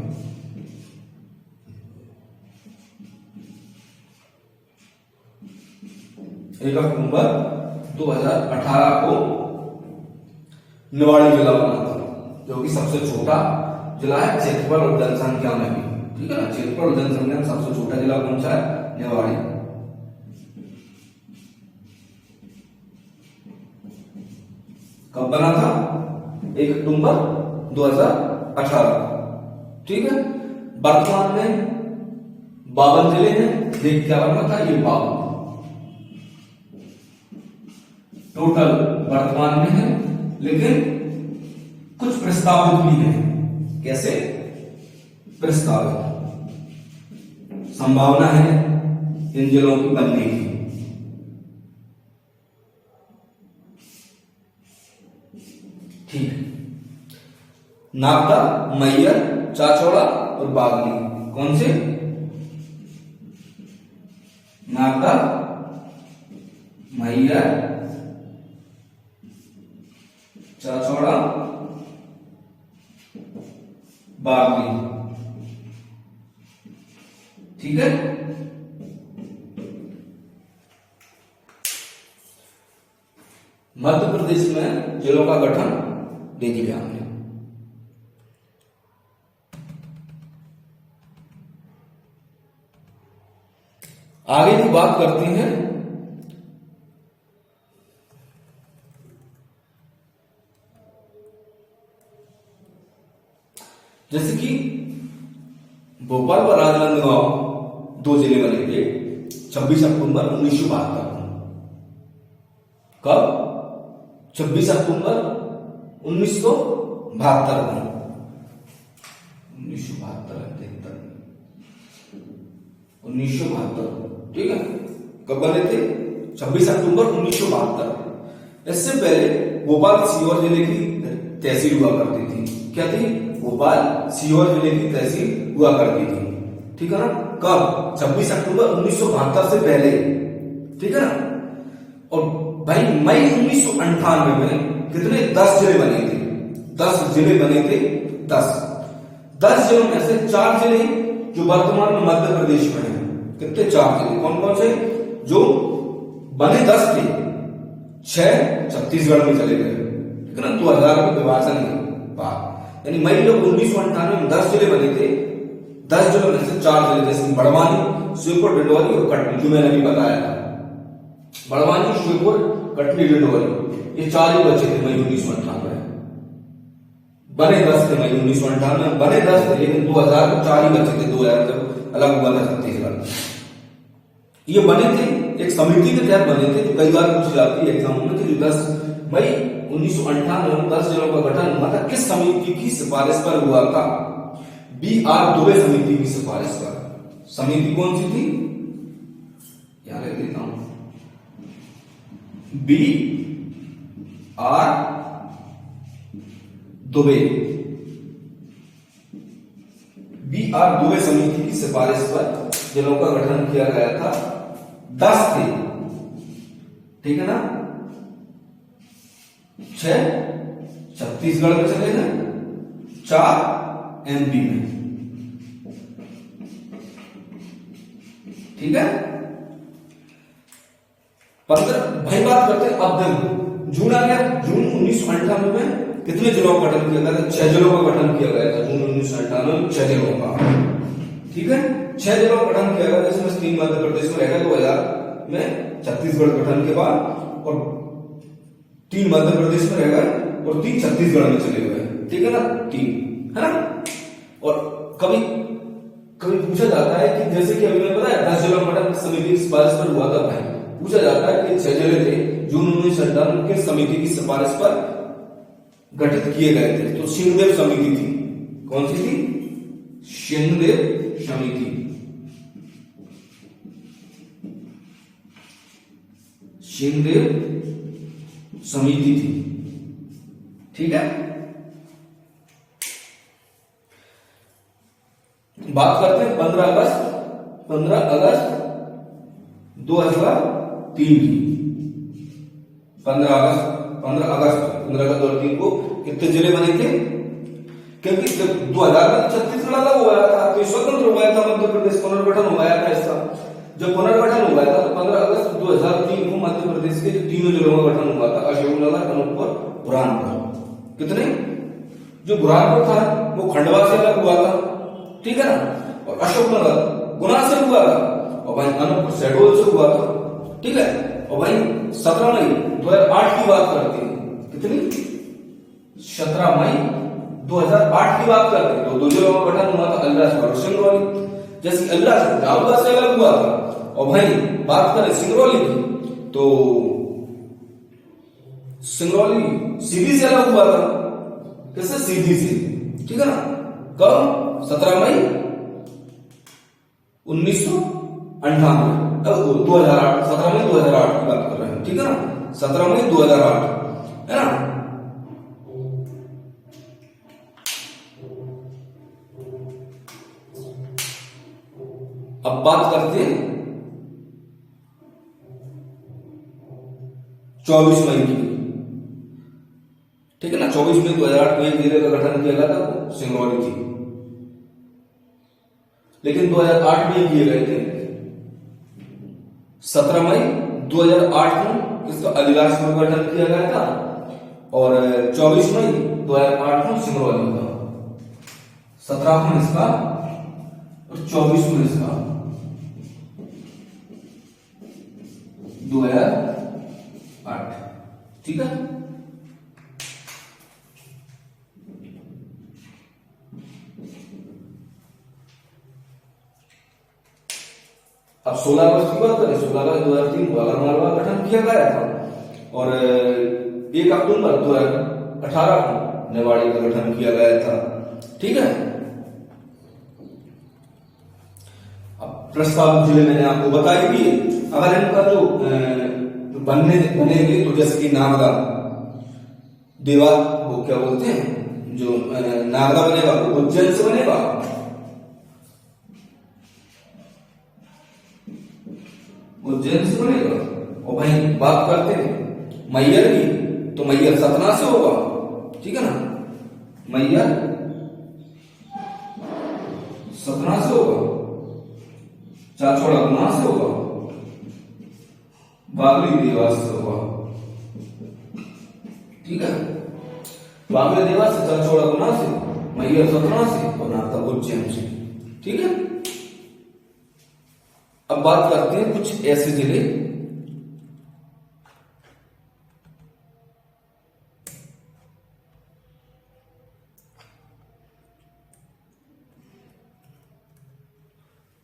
1 अक्टूबर 2018 को निवाड़ी जिला बना था, जो कि सबसे छोटा जिला है क्षेत्रफल और जनसंख्या में भी। ठीक है ना, क्षेत्रफल और जनसंख्या में सबसे छोटा जिला कौन सा है? निवाड़ी। कब बना था? 1 अक्टूबर 2018। ठीक है, वर्तमान में 52 जिले हैं। देख क्या बना था? ये 52 टोटल वर्तमान में है, लेकिन कुछ प्रस्तावित भी है। कैसे प्रस्तावित? संभावना है इन जिलों की बनने की। ठीक है, नागदा, मैयर, चाचौड़ा और बागली। कौन से? नागदा, मैयर, चाचौड़ा, बागली। ठीक है, मध्य प्रदेश में जिलों का गठन दे दिया हमने। आगे की बात करते हैं जैसे कि भोपाल और राजनांदगांव 2 जिले बने थे 26 अक्टूबर 1972 को। कब? 26 अक्टूबर 1972 को। 1972। ठीक है, कब बने थे? 26 अक्टूबर 1972। इससे पहले भोपाल सीहोर जिले की तहसील हुआ करती थी। क्या थी? भोपाल सीहोर जिले की तहसील हुआ करती थी। ठीक है ना, कब? 26 अक्टूबर 1972 से पहले। ठीक है ना, और भाई मई 1998 में कितने? 10 जिले बने थे। 10 जिले बने थे। 10 जिलों में से 4 जिले जो वर्तमान में मध्य प्रदेश में है। कितने? 4 जिले। कौन कौन से? जो बने 10 थे, 6 छत्तीसगढ़ में चले गए। ठीक है ना, 2000 के विभाजन के बाद। यानी मई लोग 1998 में 10 जिले बने थे। 10 जिलों में से 4 जिले, जैसे बड़वानी, श्योपुर, डिंडौरी और कटनी, जो मैंने अभी बताया था। बड़वानी, श्योपुर, कटनी, डिंडौरी, ये 4 ही बचे थे मई 1998 में। बने 10 थे मई 1998 में, बने 10 थे, लेकिन 2000 को 4 ही बचे थे। 2000 तक अलग हुआ था छत्तीसगढ़। ये बने थे एक समिति के तहत बने थे, जो कई बार पूछी जाती है एग्जाम में, जो 10 मई 1998 में 10 जिलों का गठन हुआ था। किस समिति की सिफारिश पर हुआ था? BR दुबे समिति की सिफारिश पर। समिति कौन सी थी? यहां लिख देता हूं, BR दुबे। BR दुबे समिति की सिफारिश पर जिलों का गठन किया गया था। 10 थे। ठीक है ना, 6 छत्तीसगढ़ में चले गए, 4 MP में। ठीक है, 15 भाई बात करते हैं अध्ययन जून आ गया। जून 1998 में कितने जिलों का गठन किया गया था? 6 जिलों का गठन किया गया था जून 1998 में, 6 जिलों का। ठीक है, 6 जिलों का गठन किया गया, जिसमें 3 मध्य प्रदेश में रहेगा 2000 में, छत्तीसगढ़ गठन के बाद, और 3 मध्य प्रदेश में रहेगा और 3 छत्तीसगढ़ में चले गए। ठीक है ना, 3 है ना। और कभी कभी पूछा जाता है कि जैसे कि अभी मैंने बताया 10 जिलों का गठन समिति की सिफारिश पर हुआ था भाई, पूछा जाता है कि 6 जिले थे जून 1998 के समिति की सिफारिश पर गठित किए गए थे, तो सिंहदेव समिति थी। कौन सी थी? सिंहदेव समिति। सिंहदेव समिति थी। ठीक है, बात करते हैं 15 अगस्त 2003 की। 15 अगस्त 2003 को कितने जिले बने थे? क्योंकि जब 2000 में छत्तीसगढ़ अलग हो गया था, तो स्वतंत्र हो गया था मध्य प्रदेश, पुनर्गठन हो गया था इसका। जब पुनर्गठन हो गया था तो 15 अगस्त 2003 को मध्य प्रदेश के 3 जिलों का गठन हुआ था, अशोकनगर, अनूपपुर, बुरहानपुर। कितने? जो बुरहानपुर था वो खंडवा से अलग हुआ था, ठीक है ना, और अशोकनगर गुना से हुआ था, और भाई अनूपपुर शहडोल से हुआ था। ठीक है, और भाई 17 मई 2008 की बात करते हैं। कितनी? 17 मई 2008 की बात करते हैं, तो 2 जिलों का गठन हुआ था, अलीराजपुर और सिंगरौली। जैसे अलीराजपुर झाबुआ से अलग हुआ था, और भाई बात करें सिंगरौली की, तो सिंगरौली सीधी से अलग हुआ था। किससे? सीधी से। ठीक है ना, कब? 17 मई 1998, 2008, 17 मई 2008 की बात कर रहे हैं। ठीक है ना, 17 मई 2008 है ना। अब बात करते हैं 24 मई की। ठीक है ना, 24 मई 2008 में एक जिले का गठन किया गया था, सिंगरौली थी, लेकिन 2008 में किए गए थे। 17 मई 2008 को इसका अलीराजपुर का गठन किया गया था, और 24 मई 2008 को सिंगरौली का। 17 में इसका और 24 में इसका 2008। ठीक है, अब 16 अगस्त की बात करें, 16 अगस्त 2003 को आगरमालवा का गठन किया गया था, और 1 अक्टूबर 2018 को निवाड़ी का गठन किया गया था। ठीक है, अब प्रस्तावित जिले मैंने आपको बताई भी। अगर इनका जो बनेंगे, तो जैसे कि नागदा, देवा, वो क्या बोलते हैं, जो नागदा बनेगा वो उज्जैन से बनेगा, उज्जैन से बनेगा। और भाई बात करते हैं मैयर की, तो मैयर सतना से होगा। ठीक है ना, मैयर सतना से होगा, चाचौड़ा गुना से होगा, बागली देवास से होगा। ठीक है, बागली देवास से, चाचौड़ा गुना से, मैयर सतना से, और नागदा उज्जैन से। ठीक है, अब बात करते हैं कुछ ऐसे जिले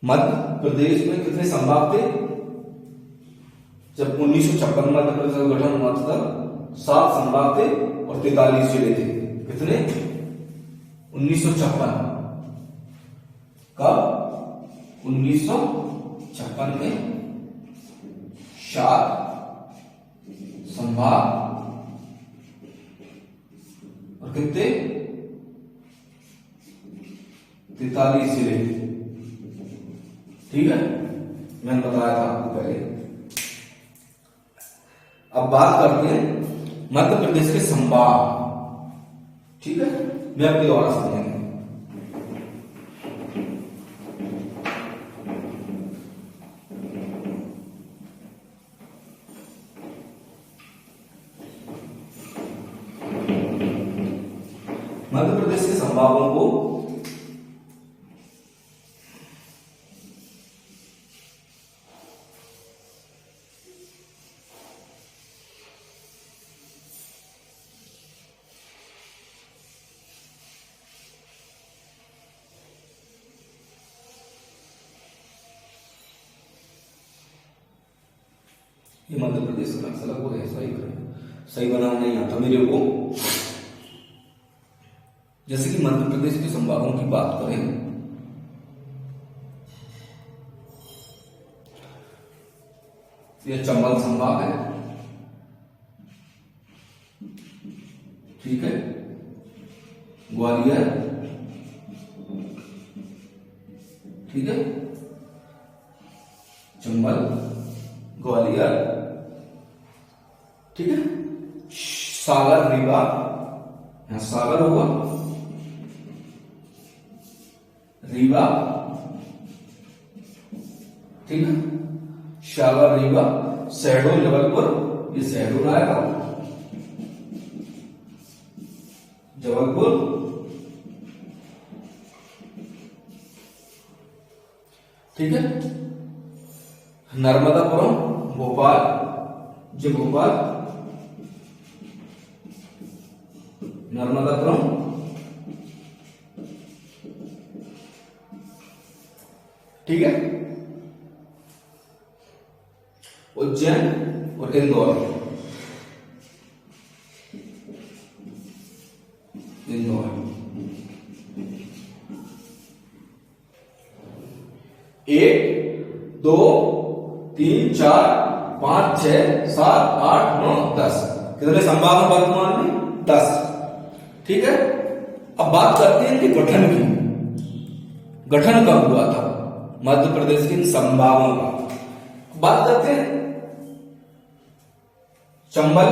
मध्य प्रदेश में कितने संभाग थे जब 1956 मध्य प्रदेश का गठन हुआ था? 7 संभाग थे और 43 जिले थे। कितने? 1956 कब? 1956 में 7 संभाग और कितने? 43 जिले। ठीक है, मैंने बताया था आपको पहले। अब बात करते हैं मध्य प्रदेश के संभाग। ठीक है, मैं आपके द्वारा समझेंगे। मध्य प्रदेश के संभागों को ये मध्य प्रदेश का नक्शा को ऐसा ही करें, सही बनाना नहीं आता मेरे को। जैसे कि मध्य प्रदेश के संभागों की बात करें, ये चंबल संभाग है, ठीक है, ग्वालियर, ठीक है, चंबल, ग्वालियर, ठीक है, सागर, रीवा, यहां सागर होगा, रीवा, ठीक है, सागर, रीवा, शहडोल, जबलपुर, ये शहडोल आएगा, जबलपुर, ठीक है, नर्मदापुरम, भोपाल, जो भोपाल, नर्मदापुरम, ठीक है, उज्जैन और इंदौर, इंदौर, 1 2 3 4 5 6 7 8 9 10 कितने संभाग हैं वर्तमान में? 10, ठीक है। अब बात करते हैं कि गठन की, गठन कब हुआ था मध्य प्रदेश के इन संभागों का। बात करते हैं चंबल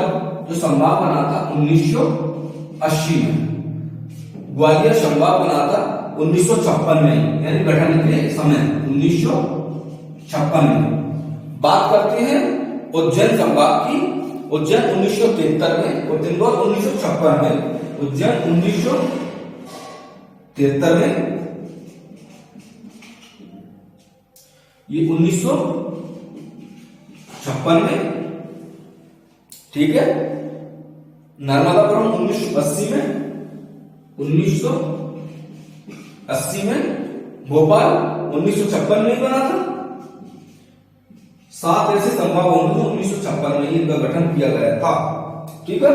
जो संभाग बना था 1980 में, ग्वालियर संभाग बना था 1956 में, यानी गठन के समय 1956 में। बात करते हैं उज्जैन संभाग की, उज्जैन 1973 में और इंदौर 1956 में। उज्जैन 1973 में, ये 1956 में, ठीक है। नर्मदापुरम 1980 में, 1980 में। भोपाल 1956 में ही बना था। 7 ऐसे संभाग होंगे जो 1956 में इनका गठन किया गया था, ठीक है।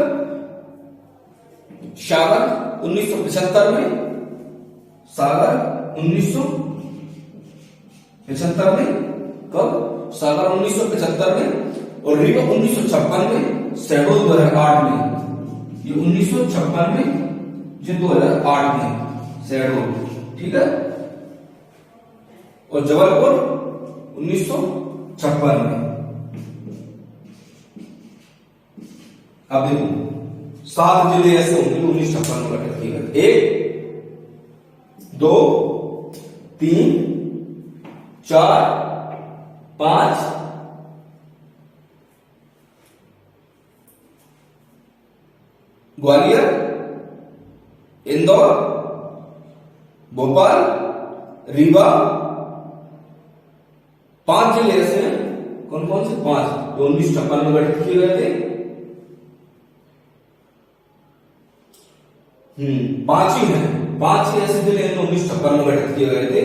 सागर 1975 में, सागर 1975 में, कब? सागर 1975 में। और रीवा 1956 में, शहडोल 2008 में। ये 1956 में, ये 2008 में शहडोल, ठीक है। और जबलपुर 1956 में। अब देखो 7 जिले ऐसे होंगे 1956 में गठित किए गए। 1 2 3 4 5 ग्वालियर, इंदौर, भोपाल, रीवा, 5 जिले ऐसे हैं। कौन कौन से? 5 जो 1956 में गठित किए गए थे। 5 ही हैं, 5 ही ऐसे जिले हैं जो 1956 में गठित किए गए थे।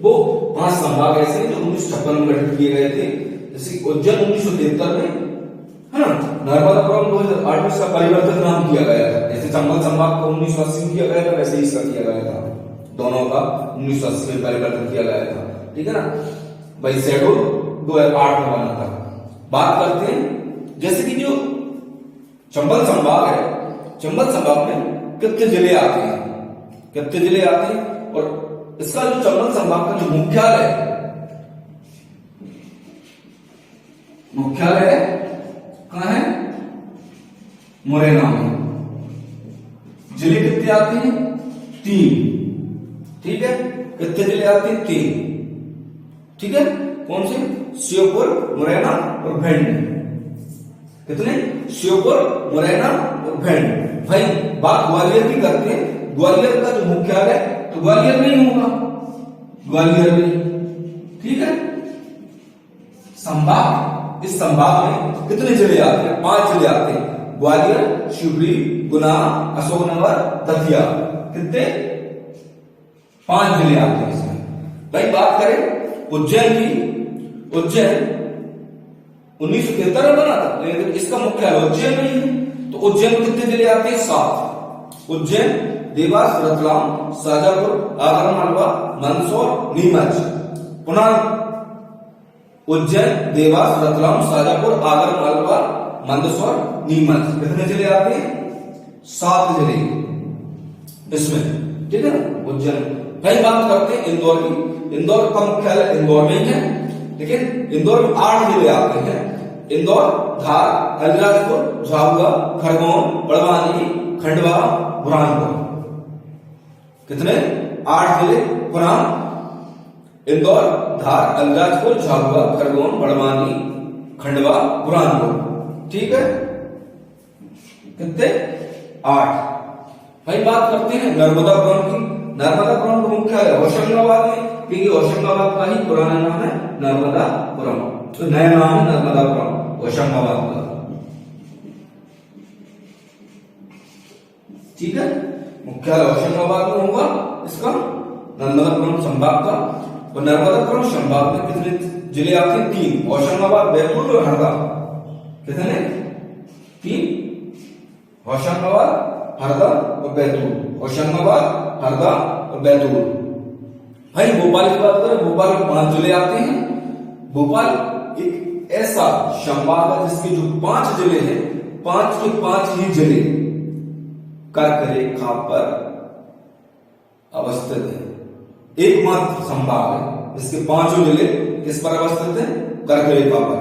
वो 5 संभाग ऐसे हैं जो 1956 में गठित किए गए थे। जैसे उज्जैन 1973 में, है ना। नर्मदापुरम 2008 में इसका परिवर्तित नाम किया गया था। जैसे चंबल संभाग को 1980 में किया गया था, वैसे ही इसका किया गया था। दोनों का 1980 में परिवर्तित किया गया था, ठीक है ना भाई। शहडोल 2008 में बना था। बात करते हैं जैसे कि जो चंबल संभाग है, चंबल संभाग में कितने जिले आते हैं, कितने जिले आते हैं। और इसका जो चंबल संभाग का जो मुख्यालय है कहां है? मुरैना में। जिले कितने आते हैं? 3, ठीक है। कितने जिले आते हैं? 3, ठीक है। कौन से? श्योपुर, मुरैना और भिंड। कितने? श्योपुर, मुरैना और भिंड। भाई बात ग्वालियर की करते हैं। ग्वालियर का जो मुख्यालय तो ग्वालियर में ही होगा, ग्वालियर में। ठीक है, संभाग, इस संभाग में कितने जिले आते हैं? 5 जिले आते हैं, ग्वालियर, शिवपुरी, गुना, अशोकनगर, दतिया। कितने? 5 जिले आते हैं इसमें। भाई बात करें उज्जैन की, उज्जैन 1973 में बना था, लेकिन इसका मुख्यालय उज्जैन में ही है। तो उज्जैन में कितने जिले आते हैं? 7। उज्जैन, देवास, रतलाम, शाजापुर, आगरा, मालवा, मंदसौर, नीमच। पुनः उज्जैन, देवास, रतलाम, शाजापुर, आगरा, मालवा, मंदसौर, नीमच। कितने जिले आते हैं? 7 जिले इसमें। ठीक है ना, उज्जैन। भाई बात करते हैं इंदौर की। इंदौर का मुख्यालय इंदौर में ही है, लेकिन इंदौर में 8 जिले आते हैं। इंदौर, धार, अलीराजपुर, झाबुआ, खरगोन, बड़वानी, खंडवा, बुरहानपुर। कितने? 8 जिले। पुनः इंदौर, धार, अलीराजपुर, झाबुआ, खरगोन, बड़वानी, खंडवा, बुरहानपुर। ठीक है, कितने? 8। भाई बात करते हैं नर्मदापुरम की। नर्मदापुरम का मुख्यालय होशंगाबाद में, क्योंकि होशंगाबाद का ही पुराना नाम है नर्मदापुरम, तो नया नाम है नर्मदापुरम होशंगाबाद का। ठीक है, मुख्यालय होशंगाबाद में होगा इसका, नर्मदापुरम संभाग का। और नर्मदापुरम संभाग में कितने जिले आते हैं? 3, होशंगाबाद, बैतूल और हरदा। कितने? 3, होशंगाबाद, हरदा और बैतूल। होशंगाबाद, हरदा और बैतूल। भाई भोपाल की बात करें, भोपाल में 5 जिले आते हैं। भोपाल एक ऐसा संभाग है जिसके जो 5 जिले हैं, 5 के 5 ही जिले कर्क रेखा पर अवस्थित है। एकमात्र संभाग है जिसके 5 जिले किस पर अवस्थित है? कर्क रेखा पर।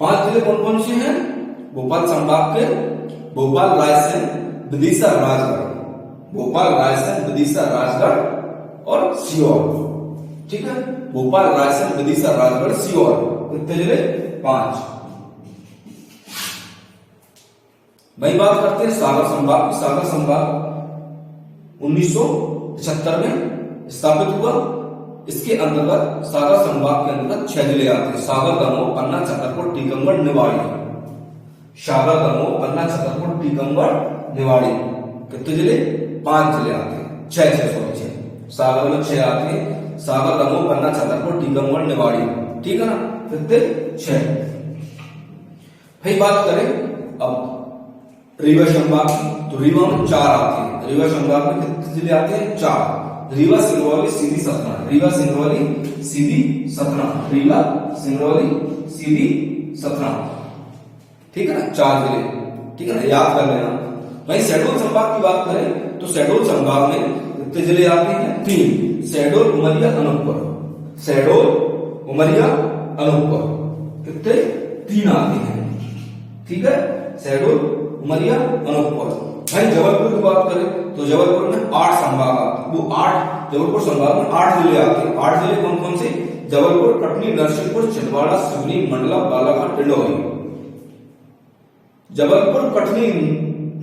5 जिले कौन कौन से हैं? भोपाल संभाग के भोपाल, रायसेन, विदिशा, राजगढ़। भोपाल, रायसेन, विदिशा, राजगढ़ और सीहोर। ठीक है, भोपाल, रायसेन, विदिशा, राजगढ़, सीहोर। कितने जिले? 5। भाई बात करते हैं सागर संभाग की। सागर संभाग 1975 में स्थापित हुआ। इसके अंतर्गत सागर संभाग के अंतर्गत 6 जिले आते हैं, सागर, दमोह, पन्ना, छतरपुर, टीकमगढ़, निवाड़ी। सागर, दमोह, पन्ना, छतरपुर, टीकमगढ़, निवाड़ी। कितने जिले? 5 जिले आते हैं, 6 सागर में 6 आते हैं, सागर, दमोह, पन्ना, छतरपुर, टीकमगढ़, निवाड़ी। ठीक है ना, कितने? 6। भाई बात करें अब रीवा संभाग की, तो रीवा में 4 आते हैं। रीवा संभाग में कितने जिले आते हैं? 4। रीवा, सिंगरौली, सीधी, सतना। रीवा, सिंगरौली, सीधी, सतना। रीवा, सिंगरौली, सीधी, सतना। ठीक है ना, 4 जिले। ठीक है ना, याद कर लेना। भाई शहडोल संभाग की बात करें तो शहडोल संभाग में कितने जिले आते हैं? 3। शहडोल, उमरिया, अनूपपुर। शहडोल, उमरिया, अनूपपुर। कितने? 3 आते हैं। ठीक है, शहडोल, उमरिया, अनूपपुर। भाई जबलपुर की बात करें तो जबलपुर में 8 संभाग आते हैं। वो 8 जबलपुर संभाग में 8 जिले आते हैं। 8 जिले कौन कौन से? जबलपुर, कटनी, नरसिंहपुर, छिंदवाड़ा, सिवनी, मंडला, बालाघाट, डिंडौरी। जबलपुर, कटनी,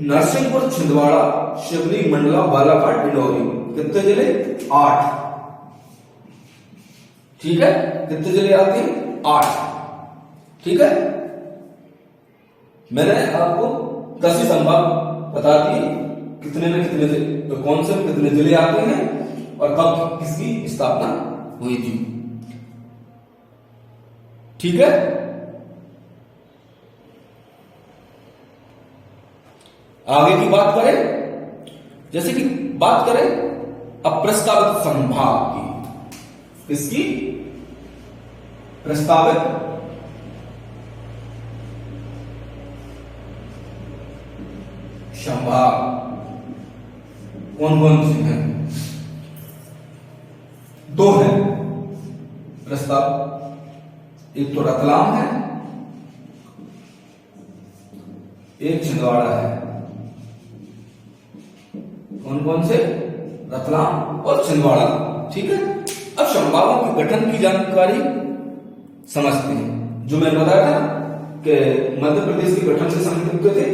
नरसिंहपुर, छिंदवाड़ा, सिवनी, मंडला, बालाघाट, डिंडौरी। कितने जिले? 8। ठीक है, कितने जिले आते हैं? 8। ठीक है, मैंने आपको 10 संभाग बता दिए, कितने में कितने तो कौन से कितने जिले आते हैं और कब किसकी स्थापना हुई थी। ठीक है, आगे की बात करें, जैसे कि बात करें अब प्रस्तावित संभाग की। किसकी? प्रस्तावित संभाग कौन कौन से हैं? 2 है प्रस्ताव, एक तो रतलाम है, एक छिंदवाड़ा है। कौन कौन से? रतलाम और छिंदवाड़ा। ठीक है, अब संभागों के गठन की जानकारी समझते हैं। जो मैंने बताया था कि मध्य प्रदेश के गठन से संबंधित थे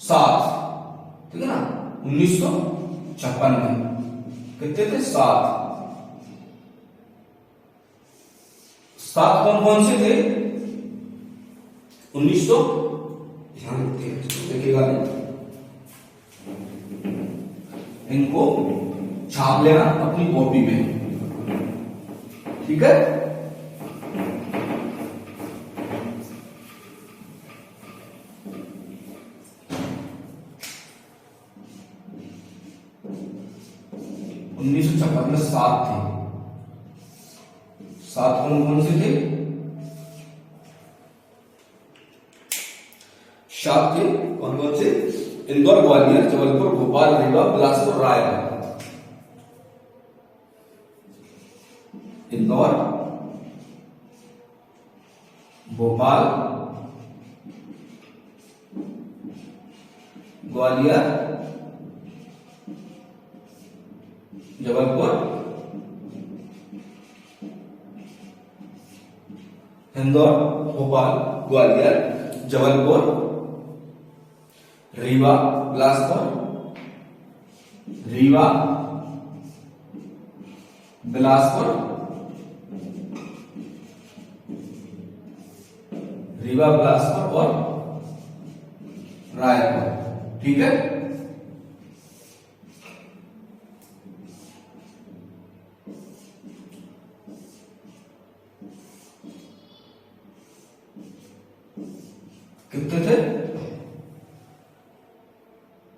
7। ठीक है ना, 1956 में। कितने थे? 7। 7 कौन कौन से थे? 1900 ध्यान देखिएगा, इनको छाप लेना अपनी कॉपी में, ठीक है। उन्नीस सौ 56 में 7 थे। 7 कौन कौन से थे? 7 थे कौन कौन से? इंदौर, ग्वालियर, जबलपुर, भोपाल, रीवा, बिलासपुर, रायपुर। इंदौर, भोपाल, ग्वालियर, जबलपुर, इंदौर, भोपाल, ग्वालियर, जबलपुर, रीवा, बिलासपुर, रीवा, बिलासपुर, रीवा, बिलासपुर और रायपुर, ठीक है। कितने थे?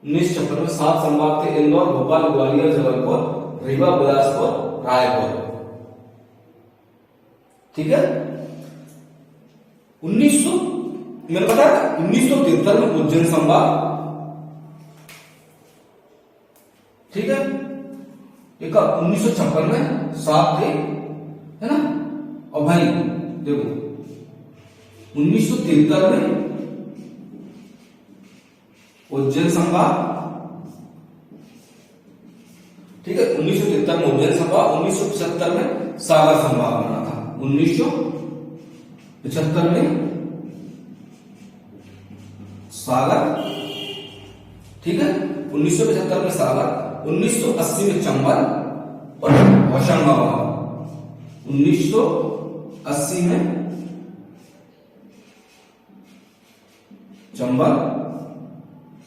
1956 में 7 संभाग थे। इंदौर, भोपाल, ग्वालियर, जबलपुर, रीवा, बिलासपुर, रायपुर, ठीक है। 1900 मैंने बताया 1973 में उज्जैन संभाग, ठीक है। एक 1956 में 7 थे, है ना। और भाई देखो 1973 में उज्जैन संभाग, ठीक है। 1973 में उज्जैन संभाग, 1975 में सागर संभाग बना था। 1975 में सागर, ठीक है। 1975 में सागर, 1980 में चंबल और होशंगाबाद। 1980 में चंबल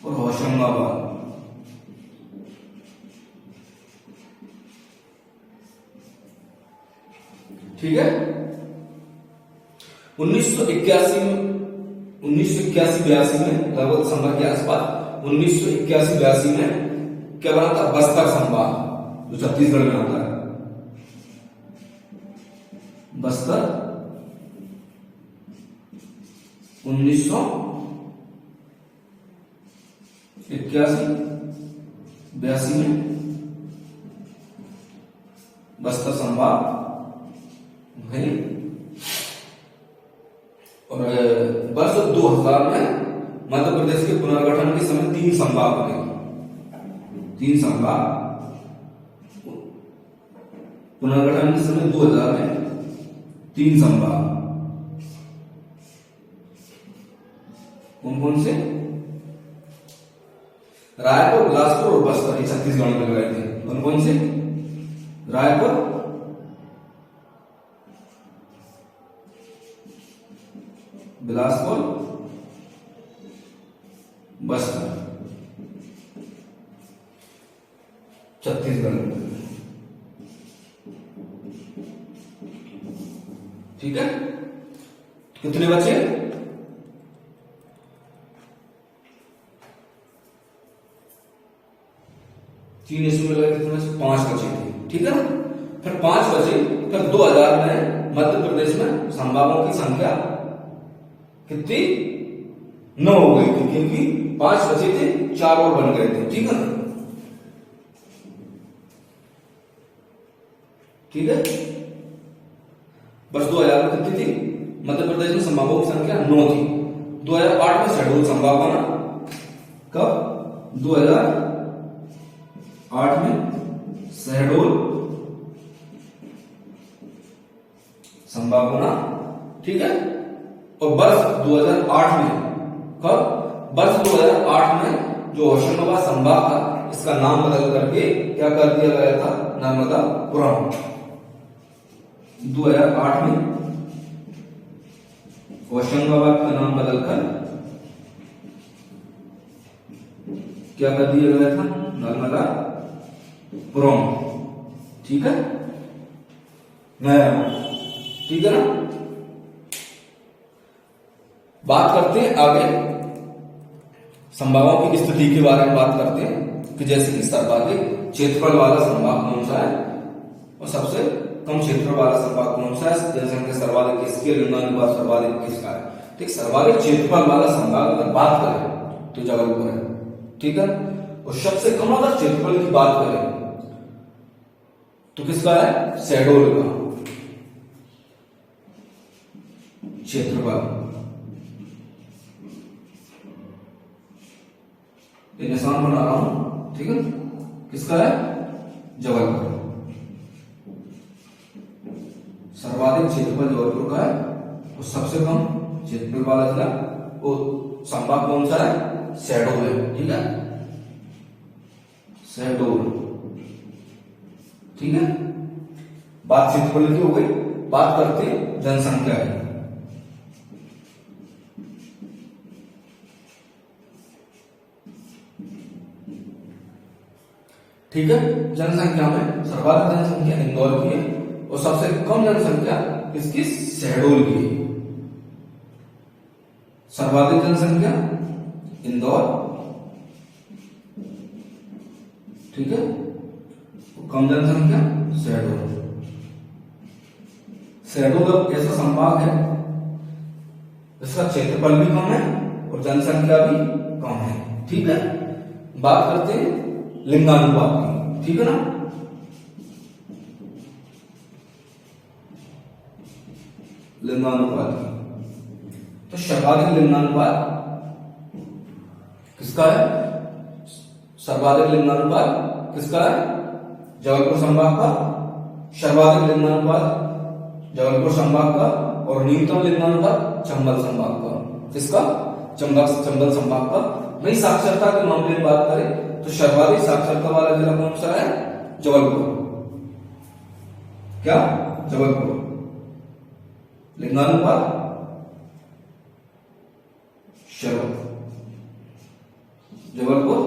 और होशंगाबाद, ठीक है। 1981 में 1981-82 में लगभग दिसंबर के आसपास 1981-82 में क्या बना था? बस्तर संभाग, जो छत्तीसगढ़ में होता है। बस्तर 1981-82 में बस्तर संभाग है। और वर्ष 2000 में मध्य प्रदेश के पुनर्गठन के समय 3 संभाग बने। 3 संभाग पुनर्गठन के समय 2000 में 3 संभाग। कौन कौन से? रायपुर, बिलासपुर और बस्तर, ये छत्तीसगढ़ में लगाए थे। कौन कौन से? रायपुर, बिलासपुर, बस्तर, छत्तीसगढ़ में, ठीक है। कितने बचे? 3 इसमें लगे, कितने बचे? 5 बचे थे, ठीक है ना। फिर 5 बचे, फिर 2000 में मध्य प्रदेश में संभागों की संख्या कितनी? 9 हो गई थी, क्योंकि 5 बचे थे, 4 और बन गए थे, ठीक है ना। ठीक है। बस 2000 में कितनी थी? मध्य प्रदेश में संभागों की संख्या 9 थी। 2008 में शहडोल संभाग बना। कब? 2008 में शहडोल संभाग बना, ठीक है। और वर्ष 2008 में, कब? वर्ष 2008 में जो होशंगाबाद संभाग था इसका नाम बदल करके क्या कर दिया गया था, नर्मदापुरम। 2008 में होशंगाबाद का नाम बदलकर क्या कर दिया गया था, नर्मदापुरम। ठीक है, ठीक है ना। बात करते हैं आगे संभागों की स्थिति के बारे में बात करते हैं कि जैसे कि सर्वाधिक क्षेत्रफल वाला संभाग कौन सा है और सबसे कम क्षेत्रफल वाला संभाग कौन सा है, जनसंख्या सर्वाधिक किसकी, लिंगानुपात सर्वाधिक किसका है। ठीक, सर्वाधिक क्षेत्रफल वाला संभाग अगर बात करें तो जबलपुर है। ठीक है, और सबसे कम अगर क्षेत्रफल की बात करें तो किसका है, शहडोल का क्षेत्रफल। ये निशान बना रहा हूं, ठीक है, किसका है, जबलपुर। सर्वाधिक क्षेत्रफल जबलपुर का है और सबसे कम क्षेत्रफल वाला जिला वो संभाग कौन सा है, शहडोल है। ठीक है, शहडोल। ठीक है, बात क्षेत्रफल की हो गई। बात करते हैं जनसंख्या की। ठीक है, जनसंख्या में सर्वाधिक जनसंख्या इंदौर की है और सबसे कम जनसंख्या किसकी, शहडोल की है। सर्वाधिक जनसंख्या इंदौर, ठीक है, कम जनसंख्या शहडोल। शहडोल ऐसा संभाग है इसका क्षेत्रफल भी कम है और जनसंख्या भी कम है। ठीक है, बात करते हैं लिंगानुपात की। ठीक है ना, लिंगानुपात की तो सर्वाधिक लिंगानुपात किसका है, सर्वाधिक लिंगानुपात किसका है, जबलपुर संभाग का। सर्वाधिक लिंगानुपात जबलपुर संभाग का और न्यूनतम लिंगानुपात चंबल संभाग का। किसका, चंबल संभाग का। वही साक्षरता के मामले में बात करें तो सर्वाधिक साक्षरता वाला जिला कौन सा है, जबलपुर। क्या, जबलपुर। लिंगानुपात जबलपुर,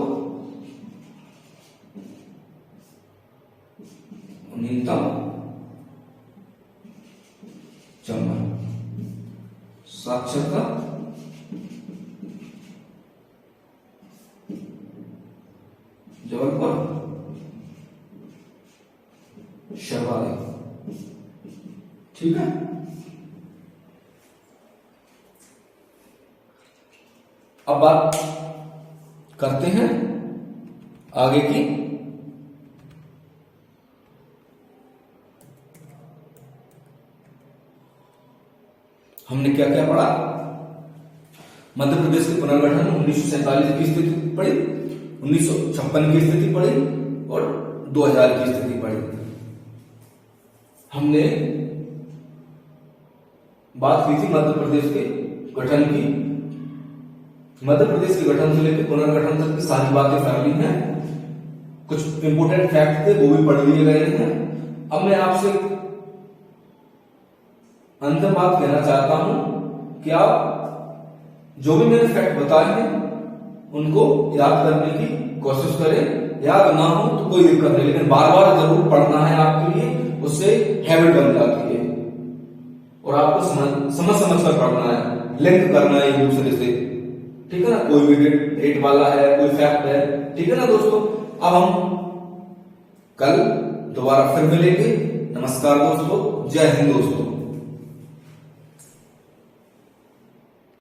न्यूनतम चंबल। साक्षरता जबलपुर सर्वाधिक। ठीक है, अब बात करते हैं आगे की। हमने क्या क्या पढ़ा, मध्य प्रदेश के पुनर्गठन 1947 की स्थिति पढ़ी, 1956 की स्थिति पढ़ी और 2000 की स्थिति पढ़ी। हमने बात की थी मध्य प्रदेश के गठन की। मध्य प्रदेश के गठन से लेकर पुनर्गठन तक की सारी बातें फैमिली हैं। कुछ इंपोर्टेंट फैक्ट थे वो भी पढ़ लिए गए हैं। अब मैं आपसे अंतिम बात कहना चाहता हूं कि आप जो भी मैंने फैक्ट बताए हैं उनको याद करने की कोशिश करें। याद ना हो तो कोई दिक्कत नहीं, लेकिन बार बार जरूर पढ़ना है आपके लिए, उससे हैबिट बन जाती है और आपको समझ कर पढ़ना है, लिंक करना है एक दूसरे से। ठीक है ना, कोई भी डेट वाला है, कोई फैक्ट है। ठीक है ना दोस्तों, अब हम कल दोबारा फिर मिलेंगे। नमस्कार दोस्तों, जय हिंद दोस्तों।